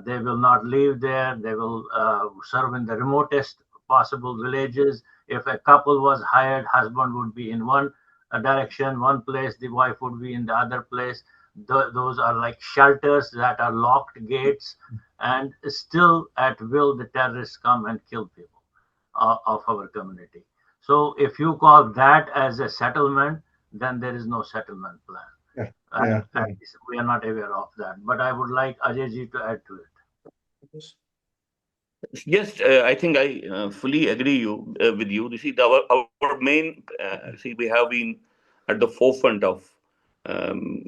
they will not live there. They will serve in the remotest possible villages. If a couple was hired, husband would be in one direction, one place, the wife would be in the other place. Those are like shelters that are locked gates, and still at will the terrorists come and kill people of our community. So if you call that as a settlement, then there is no settlement plan. Yeah. We are not aware of that. But I would like Ajayji to add to it. Yes, I think I fully agree with you. You see, our main, we have been at the forefront of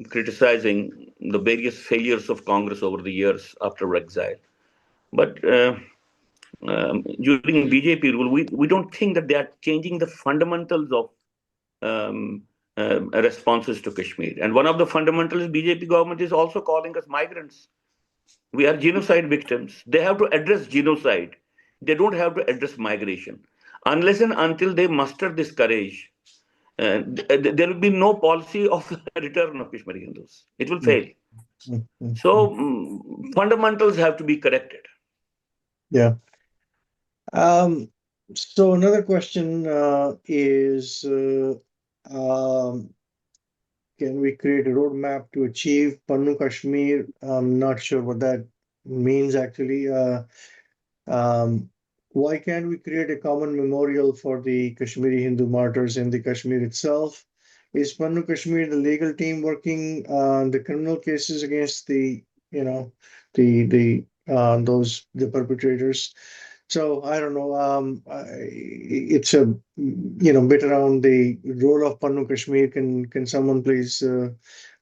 criticizing the various failures of Congress over the years after exile. But during BJP rule, we don't think that they are changing the fundamentals of responses to Kashmir. And one of the fundamentals BJP government is also calling us migrants. We are genocide victims. They have to address genocide. they don't have to address migration. Unless and until they muster this courage, there will be no policy of return of Kashmiri Hindus. It will mm, fail. mm, mm, mm. So fundamentals have to be corrected. Yeah. Um, so another question is, um, can we create a roadmap to achieve Pannu Kashmir? I'm not sure what that means actually. Um, why can't we create a common memorial for the Kashmiri Hindu martyrs in the Kashmir itself? Is Pannu Kashmir the legal team working on the criminal cases against the, you know, the those the perpetrators? So I don't know. It's a bit around the role of Pannu Kashmir. Can someone please,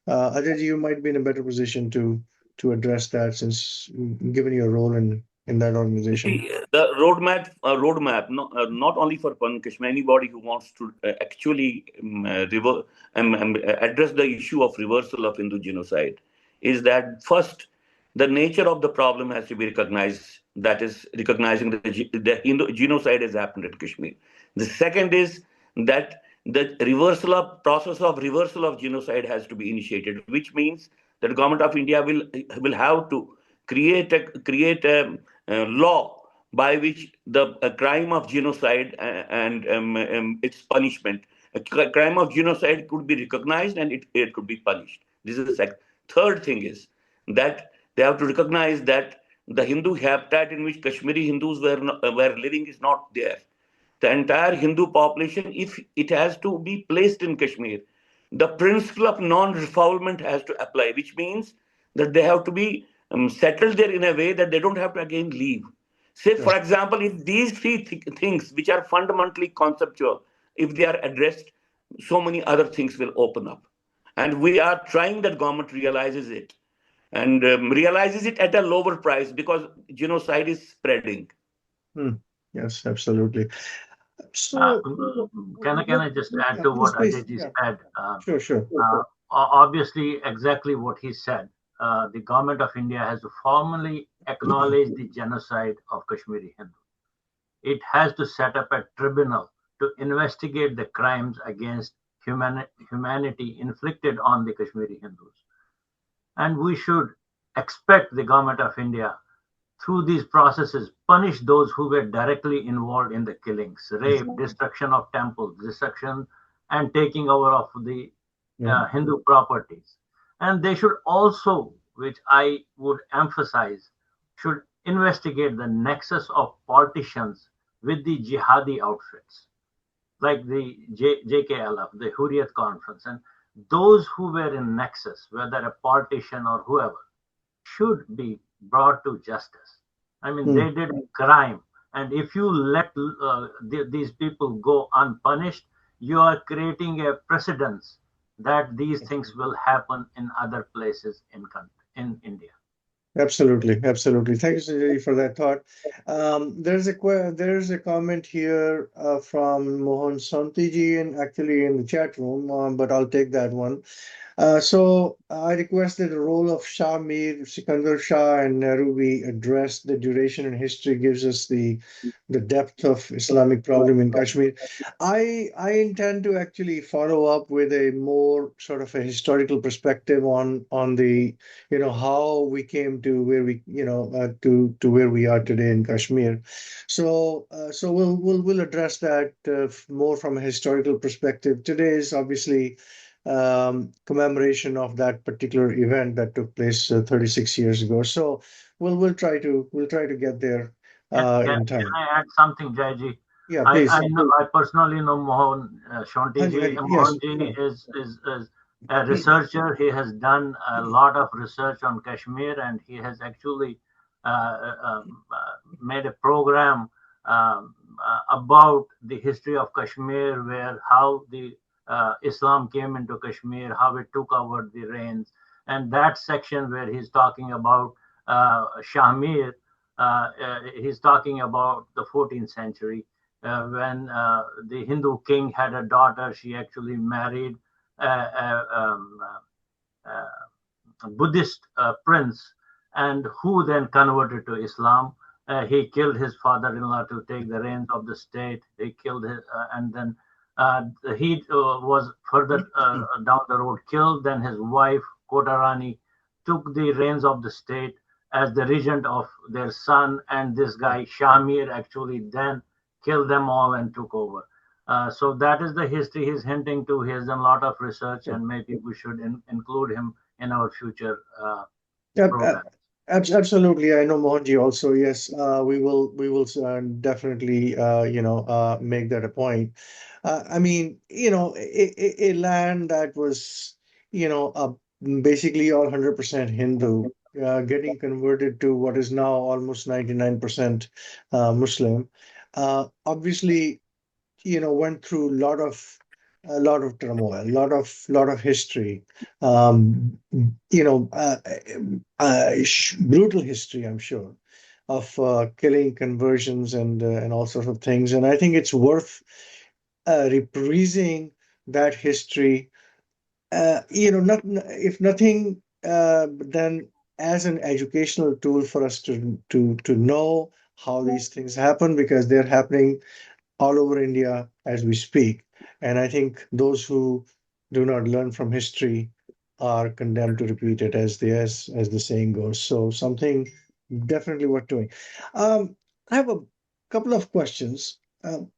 Ajay, you might be in a better position to address that since given your role in that organization. See, the roadmap, not only for Pankaj, anybody who wants to actually address the issue of reversal of Hindu genocide, is that first, the nature of the problem has to be recognized. That is, recognizing that the Hindu genocide has happened in Kashmir. The second is that the process of reversal of genocide has to be initiated, which means that the government of India will have to create a law by which the crime of genocide and its punishment, a crime of genocide could be recognized and it could be punished. This is the second. Third thing is that they have to recognize that the Hindu habitat in which Kashmiri Hindus were living is not there. The entire Hindu population, if it has to be placed in Kashmir, the principle of non-refoulement has to apply, which means that they have to be settled there in a way that they don't have to again leave. Say, Yeah. for example, if these three things, which are fundamentally conceptual, if they are addressed, so many other things will open up. And we are trying that government realizes it and realizes it at a lower price because genocide is spreading. Hmm. Yes, absolutely. Uh, So, can I just add yeah, to please, what please. Ajay Yeah, said? sure, sure. Obviously, exactly what he said. The government of India has to formally acknowledge the genocide of Kashmiri Hindus. It has to set up a tribunal to investigate the crimes against humanity inflicted on the Kashmiri Hindus. And we should expect the government of India, through these processes, punish those who were directly involved in the killings, rape, destruction of temples, destruction and taking over of the Yeah. Hindu properties. And they should also, which I would emphasize, should investigate the nexus of politicians with the jihadi outfits, like the JKLF, the Hurriyat Conference, and those who were in nexus, whether a politician or whoever, should be brought to justice. I mean, Hmm. they did a crime, and if you let these people go unpunished, you are creating a precedence that these things will happen in other places in India. Absolutely, absolutely. Thank you, Sanjay, for that thought. There's a comment here from Mohan Santiji and actually in the chat room, but I'll take that one. So I request that the role of Shah Mir, Sikandar Shah, and Nehru be addressed. The duration and history gives us the depth of Islamic problem in Kashmir. I intend to actually follow up with a more sort of a historical perspective on the how we came to where we to where we are today in Kashmir. So we'll address that more from a historical perspective. Today is obviously commemoration of that particular event that took place 36 years ago. So we'll try to get there in Can time. I add something, Jaiji? Yeah, I please. know I personally know Mohan Hanji, Shantiji. Hanji, yes. Mohanji is a researcher. He has done a lot of research on Kashmir, and he has actually made a program about the history of Kashmir, where how the Islam came into Kashmir, how it took over the reins, and that section where he's talking about Shahmir, he's talking about the 14th century when the Hindu king had a daughter. She actually married a Buddhist prince, and who then converted to Islam. He killed his father-in-law to take the reins of the state. He killed his, and then he was further down the road killed. Then his wife, Kotarani, took the reins of the state as the regent of their son. And this guy, Shamir, actually then killed them all and took over. So that is the history he's hinting to. He has done a lot of research, and maybe we should include him in our future Yep, program. absolutely. I know Mohanji also. Yes, we will definitely make that a point. I mean, a land that was basically all 100% Hindu, getting converted to what is now almost 99% Muslim. Obviously, went through a lot of turmoil, a lot of history, um, brutal history, I'm sure, of killing, conversions, and all sorts of things. And I think it's worth reprising that history. Not if nothing, then as an educational tool for us to know how these things happen, because they're happening all over India as we speak. And I think those who do not learn from history are condemned to repeat it, as the saying goes. So something definitely worth doing. I have a couple of questions.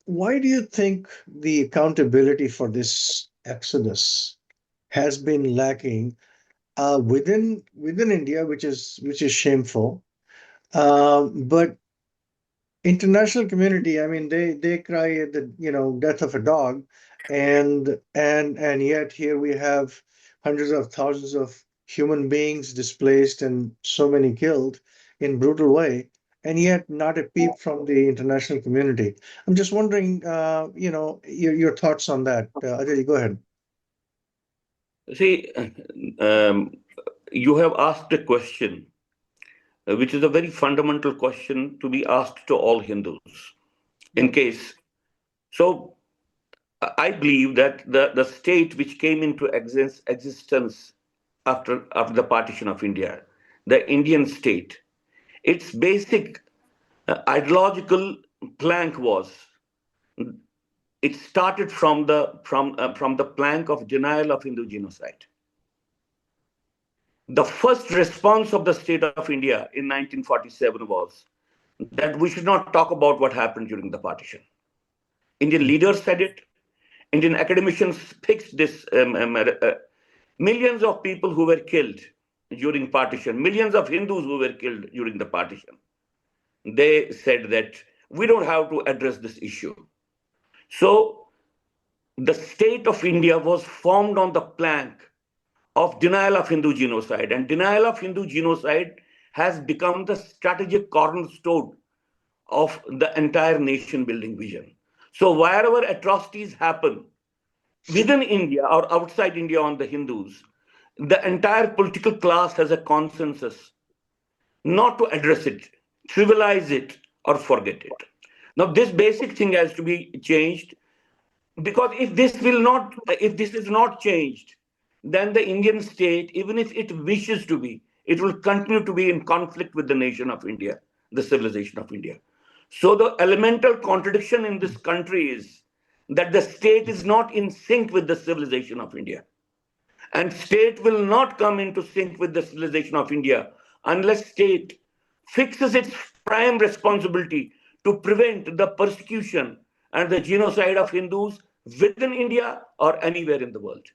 Why do you think the accountability for this exodus has been lacking within India, which is shameful? But international community, I mean, they cry at the death of a dog, and yet here we have hundreds of thousands of human beings displaced and so many killed in brutal way, and yet not a peep from the international community. I'm just wondering, your thoughts on that. Ajay, go ahead. See, um, you have asked a question, which is a very fundamental question to be asked to all Hindus. In Yep. case, so I believe that the state which came into existence after the partition of India, the Indian state, its basic ideological plank was, it started from the plank of denial of Hindu genocide. The first response of the state of India in 1947 was that we should not talk about what happened during the partition. Indian leaders said it. Indian academicians fixed this. Millions of people who were killed during partition, millions of Hindus who were killed during the partition, they said that we don't have to address this issue. So the state of India was formed on the plank of denial of Hindu genocide, and denial of Hindu genocide has become the strategic cornerstone of the entire nation building vision. So wherever atrocities happen within India or outside India on the Hindus, the entire political class has a consensus not to address it, trivialize it, or forget it. Now, this basic thing has to be changed, because if this is not changed, then the Indian state, even if it wishes to be, it will continue to be in conflict with the nation of India, the civilization of India. So the elemental contradiction in this country is that the state is not in sync with the civilization of India. And state will not come into sync with the civilization of India unless state fixes its prime responsibility to prevent the persecution and the genocide of Hindus within India or anywhere in the world.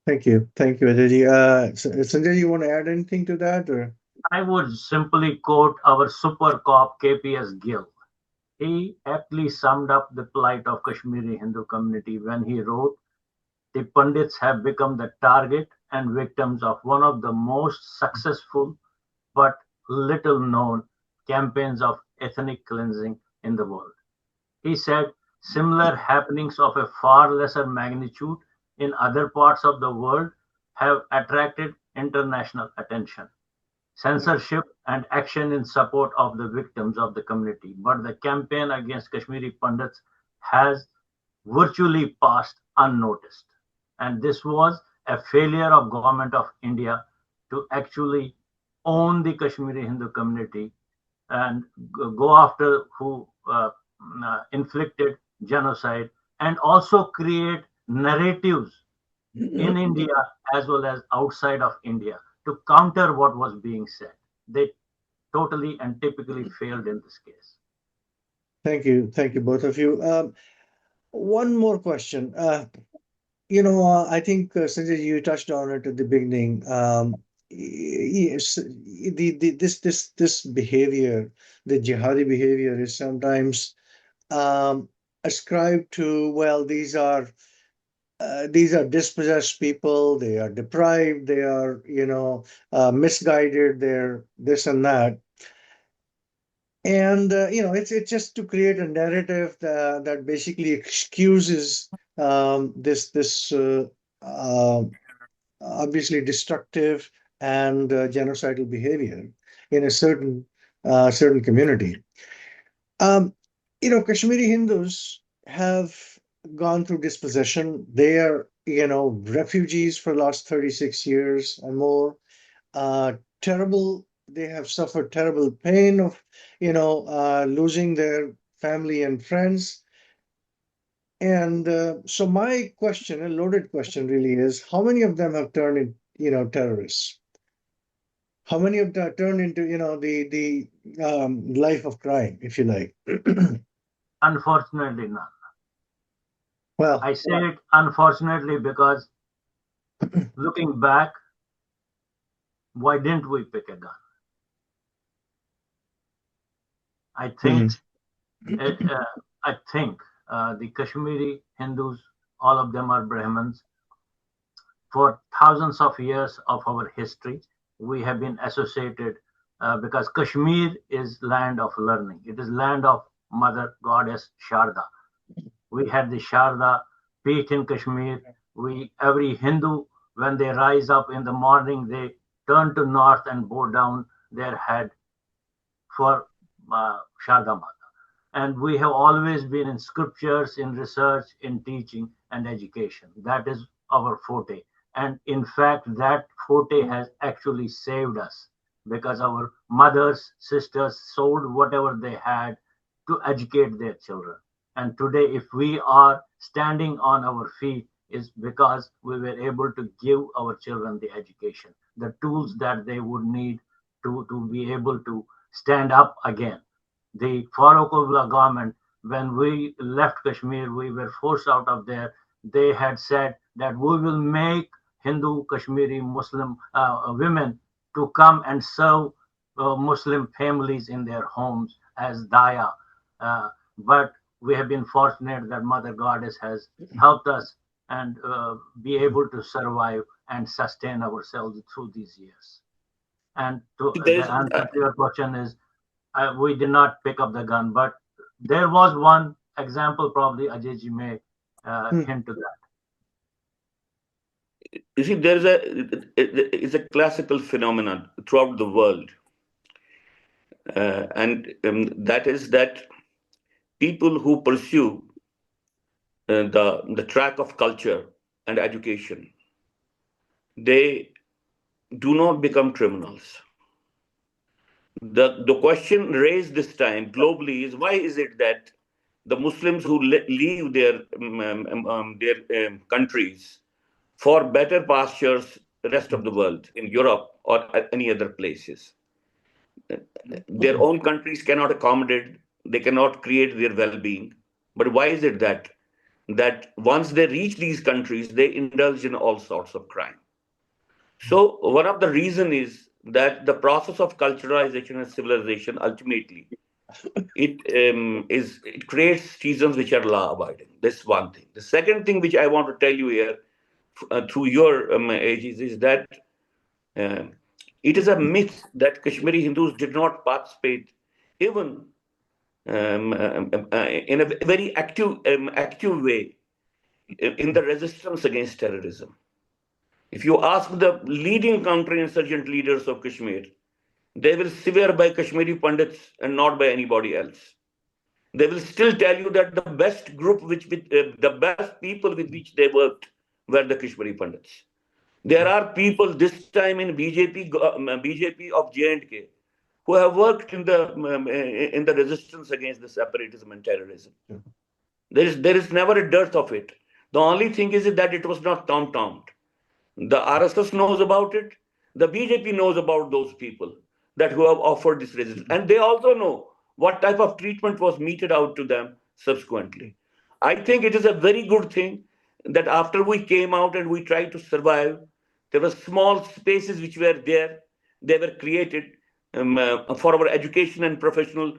Thank you, Ajay. Sanjay, you want to add anything to that, or? I would simply quote our super cop KPS Gill. He aptly summed up the plight of Kashmiri Hindu community when he wrote, "The Pandits have become the target and victims of one of the most successful but little known campaigns of ethnic cleansing in the world." He said similar happenings of a far lesser magnitude in other parts of the world have attracted international attention, censorship, and action in support of the victims of the community. But the campaign against Kashmiri Pandits has virtually passed unnoticed. And this was a failure of government of India to actually own the Kashmiri Hindu community and go after who inflicted genocide, and also create narratives in India as well as outside of India to counter what was being said. They totally and typically failed in this case. Thank you, both of you. One more question. I think Sanjay, you touched on it at the beginning. Yes, this behavior, the jihadi behavior, is sometimes um, ascribed to, well, these are dispossessed people. They are deprived. They are, misguided. They're this and that. And it's just to create a narrative that basically excuses this uh, obviously destructive and genocidal behavior in a certain community. Um, Kashmiri Hindus have gone through dispossession. They are, refugees for the last 36 years and more. Terrible. They have suffered terrible pain of, losing their family and friends. And so my question, a loaded question really is, how many of them have turned in, terrorists? How many of them turned into, the life of crime, if you like? Unfortunately, none. Well, I say it unfortunately because looking back, why didn't we pick a gun? I think mhm. it, I think the Kashmiri Hindus, all of them are Brahmins. For thousands of years of our history, we have been associated because Kashmir is land of learning. It is land of Mother Goddess Sharda. We had the Sharda peak in Kashmir. We every Hindu, when they rise up in the morning, they turn to north and bow down their head for Sharda Mata. And we have always been in scriptures, in research, in teaching and education. That is our forte. And in fact, that forte has actually saved us because our mothers, sisters sold whatever they had to educate their children. And today, if we are standing on our feet, is because we were able to give our children the education, the tools that they would need to be able to stand up again. The Farooqullah government, when we left Kashmir, we were forced out of there. They had said that we will make Hindu Kashmiri Muslim women to come and serve Muslim families in their homes as daya. But we have been fortunate that Mother Goddess has helped us and be able to survive and sustain ourselves through these years. And to There the is, answer to your question is, we did not pick up the gun, but there was one example. Probably Ajay ji may Hmm. hint to that. you see, there is it's a classical phenomenon throughout the world, and that is that people who pursue the track of culture and education, they do not become criminals. The question raised this time globally is, why is it that the Muslims who leave their countries for better pastures rest of the world in Europe or at any other places, their own countries cannot accommodate, they cannot create their well-being. But why is it that once they reach these countries, they indulge in all sorts of crime? So one of the reason is that the process of culturalization and civilization ultimately it creates citizens which are law abiding. That's one thing. The second thing which I want to tell you here through your ages is that uh, it is a myth that Kashmiri Hindus did not participate even in a very active way in the resistance against terrorism. If you ask the leading counter-insurgent leaders of Kashmir, they will swear by Kashmiri Pandits and not by anybody else. They will still tell you that the best group, the best people with which they worked, were the Kashmiri Pandits. There are people this time in BJP of J&K who have worked in the resistance against the separatism and terrorism. There is never a dearth of it. The only thing is that it was not tom-tommed. The RSS knows about it. The BJP knows about those people that who have offered this resistance, and they also know what type of treatment was meted out to them subsequently. I think it is a very good thing that after we came out and we tried to survive, there were small spaces which were there. They were created for our education and professional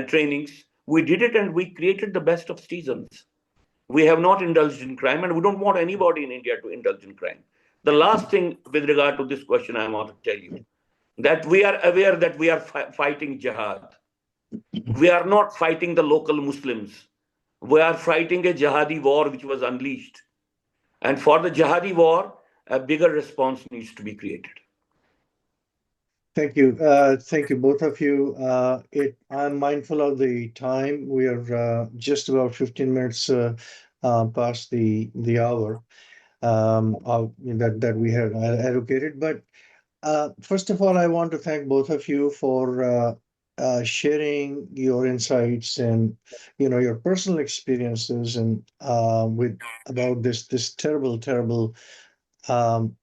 trainings. We did it and we created the best of citizens. We have not indulged in crime, and we don't want anybody in India to indulge in crime. The last thing with regard to this question, I want to tell you that we are aware that we are fighting jihad. We are not fighting the local Muslims. We are fighting a jihadi war which was unleashed. And for the jihadi war, a bigger response needs to be created. Thank you. Thank you, both of you. I'm mindful of the time. We are just about 15 minutes past the hour that we have allocated. But first of all, I want to thank both of you for sharing your insights and your personal experiences and with about this terrible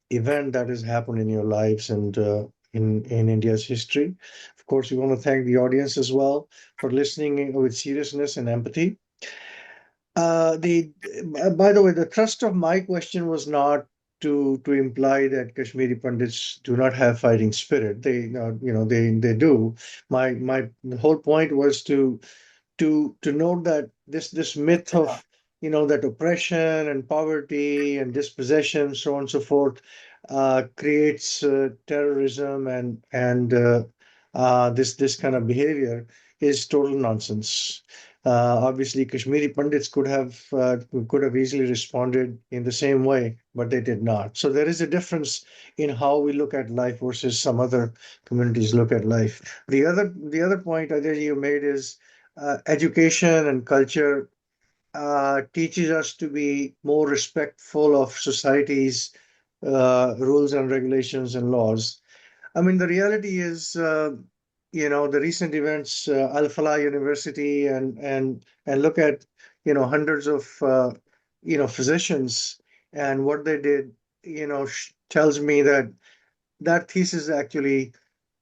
event that has happened in your lives and in India's history. Of course, we want to thank the audience as well for listening with seriousness and empathy. By the way, the thrust of my question was not to imply that Kashmiri Pandits do not have fighting spirit. They do. My the whole point was to note that this myth of that oppression and poverty and dispossession, so on and so forth, creates terrorism and this kind of behavior is total nonsense. Obviously, Kashmiri Pandits could have easily responded in the same way, but they did not. So there is a difference in how we look at life versus some other communities look at life. The other point, Ajay, you made is education and culture teaches us to be more respectful of society's rules and regulations and laws. I mean, the reality is, the recent events, Al Falah University, and look at, hundreds of, physicians and what they did, tells me that that thesis actually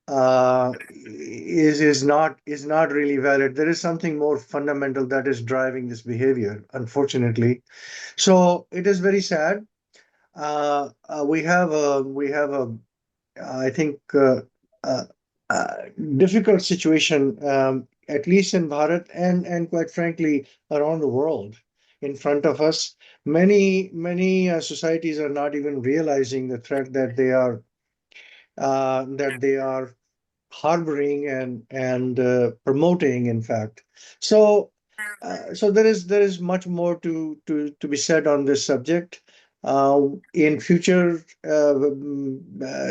is not really valid. There is something more fundamental that is driving this behavior, unfortunately. So it is very sad. We have a I think uh, uh, difficult situation, at least in Bharat and quite frankly around the world in front of us. Many societies are not even realizing the threat that they are harboring and promoting, in fact. So, so there is much more to be said on this subject. In future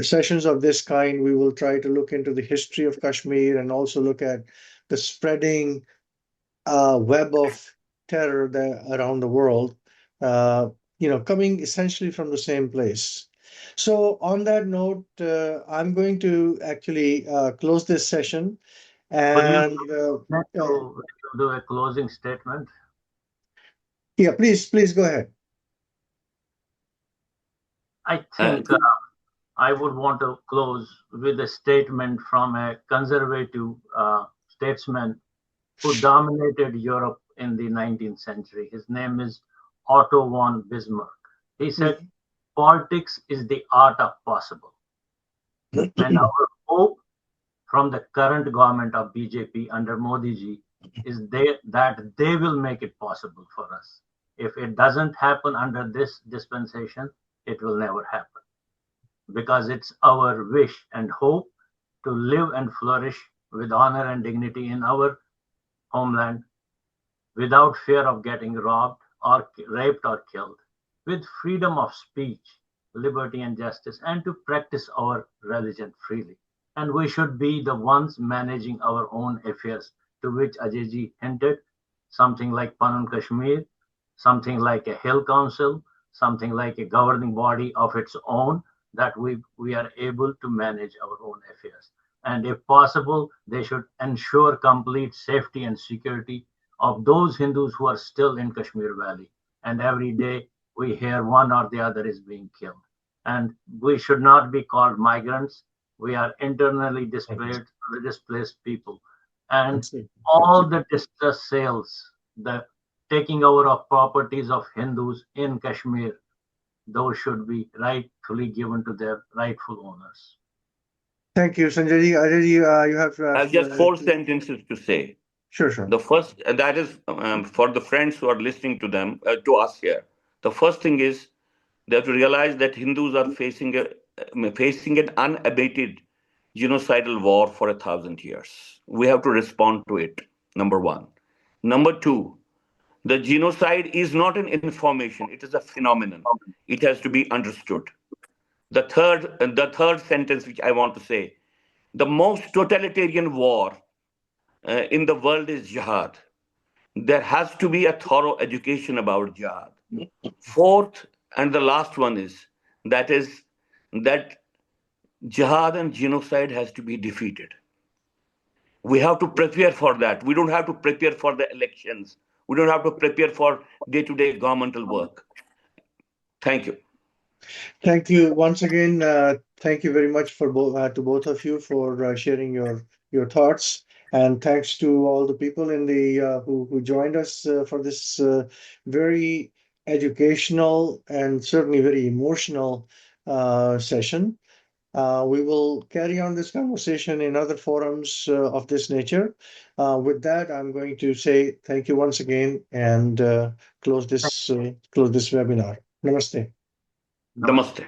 sessions of this kind, we will try to look into the history of Kashmir and also look at the spreading web of terror around the world, coming essentially from the same place. So, on that note, I'm going to actually close this session. Would you And like to do a closing statement? yeah, please go ahead. I think I would want to close with a statement from a conservative statesman who dominated Europe in the 19th century. His name is Otto von Bismarck. He said, politics is the art of possible. And our hope from the current government of BJP under Modi ji is that they will make it possible for us. If it doesn't happen under this dispensation, it will never happen. Because it's our wish and hope to live and flourish with honor and dignity in our homeland without fear of getting robbed or raped or killed, with freedom of speech, liberty, and justice, and to practice our religion freely. And we should be the ones managing our own affairs, to which Ajayji hinted, something like Panun Kashmir, something like a hill council, something like a governing body of its own, that we are able to manage our own affairs. And if possible, they should ensure complete safety and security of those Hindus who are still in Kashmir Valley. And every day we hear one or the other is being killed. And we should not be called migrants. We are internally displaced people. And all the distress sales, the taking over of properties of Hindus in Kashmir, those should be rightfully given to their rightful owners. Thank you, Sanjay ji. Ajay ji, you have. I have just 4 sentences to say. Sure, sure. The first, and that is for the friends who are listening to them, to us here. The first thing is they have to realize that Hindus are facing an unabated genocidal war for 1,000 years. We have to respond to it. Number one. Number two, the genocide is not an information; it is a phenomenon. It has to be understood. The third sentence which I want to say: the most totalitarian war in the world is jihad. There has to be a thorough education about jihad. Fourth, and the last one is that jihad and genocide has to be defeated. We have to prepare for that. We don't have to prepare for the elections. We don't have to prepare for day-to-day governmental work. Thank you. Thank you once again. Thank you very much for both of you for sharing your thoughts, and thanks to all the people in the who joined us for this very educational and certainly very emotional session. We will carry on this conversation in other forums of this nature. With that, I'm going to say thank you once again and close this webinar. Namaste. Namaste.